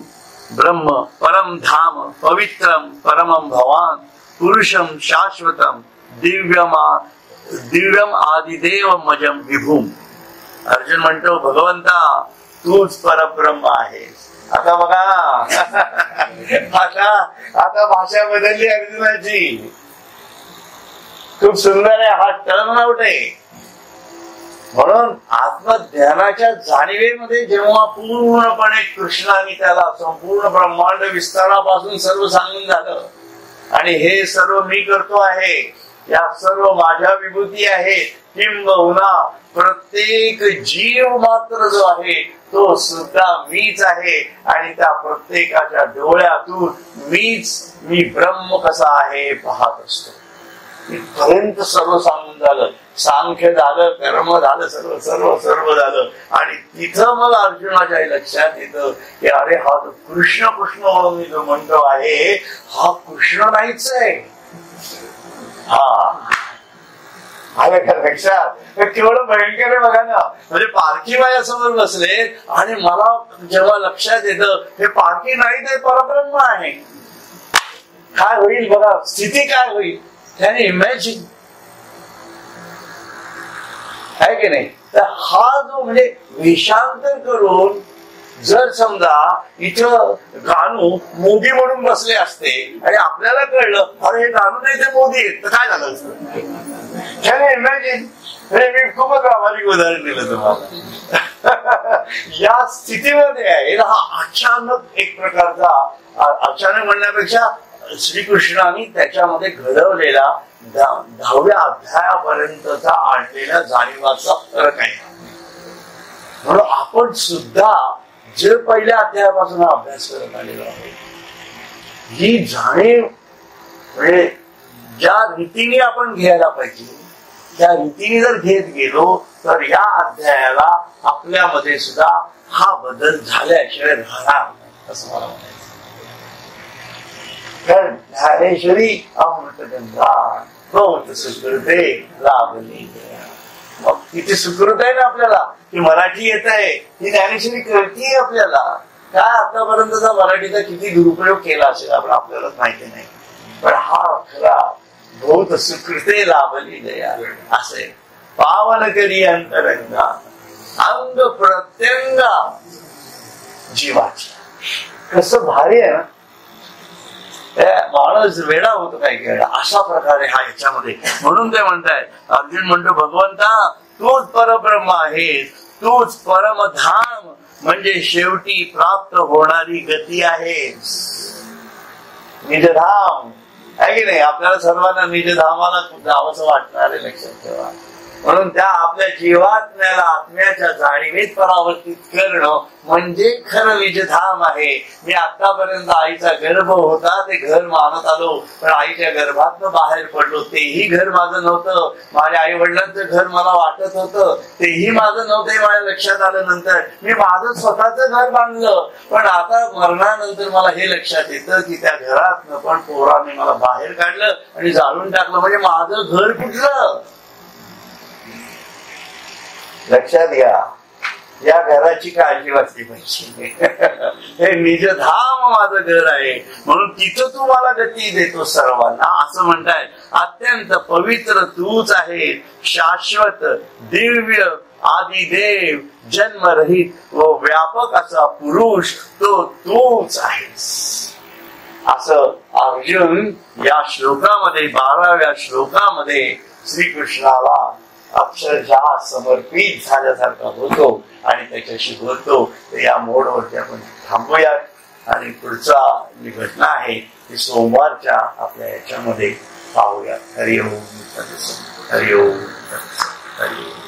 ब्रह्म परम धाम पवित्रम परमं भवान पुरुषम शाश्वतम दिव्यम आदिदेव मजम विभूम. अर्जुन म्हणतो भगवंता तूच परब्रह्म आहेस. आता बघा आता भाषा बदलली अर्जुनाची. खूप सुंदर आहे, हा टर्न आउट आहे. म्हणून आत्मज्ञानाच्या जाणीवेमध्ये जेव्हा पूर्णपणे कृष्णाने त्याला संपूर्ण ब्रह्मांड विस्तारापासून सर्व सांगून झालं आणि हे सर्व मी करतो आहे, या सर्व माझ्या विभूती आहेत, किंबहुना प्रत्येक जीव मात्र जो आहे तो सुद्धा मीच आहे आणि त्या प्रत्येकाच्या डोळ्यातून मी ब्रह्म कसा आहे पाहत असतो. इथपर्यंत सर्व सांगून झालं. सांख्य झालं, कर्म झालं, सर्व सर्व सर्व झालं. आणि तिथं मग अर्जुनाच्या लक्षात येतं की अरे हा तो कृष्ण कृष्ण म्हणून मी जो म्हणतो आहे हा कृष्ण नाहीच आहे. हा आलं का लक्षात? केवढं भयंकर आहे बघा ना. म्हणजे पारखी माझ्यासमोर बसले आणि मला जेव्हा लक्षात येतं हे पारखी नाही ते परब्रह्म आहे, काय होईल बघा, स्थिती काय होईल त्याने इमॅजिन आहे की नाही. तर हा जो म्हणजे वेषांतर करून जर समजा इथं गाणू मोदी म्हणून बसले असते आणि आपल्याला कळलं अरे हे गाणू नाही ते मोदी आहेत, तर काय झालं असतं? इमॅजिन. मी खूपच व्यावहारिक उदाहरण दिलं तुम्हाला. या स्थितीमध्ये आहे हा अचानक एक प्रकारचा, अचानक म्हणण्यापेक्षा श्रीकृष्णाने त्याच्यामध्ये घडवलेला 10व्या अध्यायापर्यंतचा आणलेल्या जाणीवाचा फरक आहे. म्हणून आपण सुद्धा जे पहिल्या अध्यायापासून अभ्यास करत आलेलो आहे, ही जाणीव म्हणजे ज्या रीतीने आपण घ्यायला पाहिजे त्या रीतीने जर घेत गेलो तर या अध्यायाला आपल्यामध्ये सुद्धा हा बदल झाल्याशिवाय राहणार नाही असं मला म्हणायचं. कारण ज्ञानेश्वरी अमृत गंगा बहुत सुकृते लाभली. मग किती सुकृत आहे ना आपल्याला की मराठी येत आहे, ही ज्ञानेश्वरी कळतीये आपल्याला. काय आतापर्यंतचा मराठीचा किती दुरुपयोग केला असेल आपण आपल्याला माहिती नाही, पण हा खरा बहुत सुकृते लाभली दया असे पावन करी अंतरंगा अंग प्रत्यंगा जीवाची. कसं भारी आहे ना. माणूस वेडा होतो काही वेळा अशा प्रकारे हा याच्यामध्ये. म्हणून ते म्हणताय, अर्जुन म्हणतो भगवंता तूच परब्रह्म आहेस, तूच परमधाम म्हणजे शेवटी प्राप्त होणारी गती आहेस. निजधाम आहे की नाही. आपल्याला सर्वांना निजधामाला जावंसं वाटणार आहे, लक्षात ठेवा. म्हणून त्या आपल्या जीवात्म्याला आत्म्याच्या जाणीवेत परावर्तित करणं म्हणजे खरं निजधाम आहे. मी आतापर्यंत आईचा गर्भ होता ते घर मानत आलो, पण आईच्या गर्भातनं बाहेर पडलो तेही घर माझं नव्हतं. माझ्या आई वडिलांचं घर मला वाटत होतं तेही माझं नव्हतं, माझ्या लक्षात आलं. नंतर मी माझं स्वतःच घर बांधलं, पण आता मरणानंतर मला हे लक्षात येतं की त्या घरातनं पण पोराने मला बाहेर काढलं आणि जाळून टाकलं. म्हणजे माझं घर कुठलं लक्षात घ्या. या घराची काळजी वाटली पाहिजे. हे निजधाम माझं घर आहे, म्हणून तिथं तू मला गती देतो सर्वांना असं म्हणताय. अत्यंत पवित्र तूच आहे, शाश्वत दिव्य आदिदेव जन्मरहित व व्यापक असा पुरुष तो तूच आहेस. असं अर्जुन या श्लोकामध्ये 12व्या श्लोकामध्ये श्रीकृष्णाला अक्षरशः समर्पित झाल्यासारखा होतो आणि त्याच्याशी बोलतो. तर या मोडवरती आपण थांबूयात आणि पुढचा जी घटना आहे ती सोमवारच्या आपल्या याच्यामध्ये पाहूया. हरिओम हरिओम हरिओम.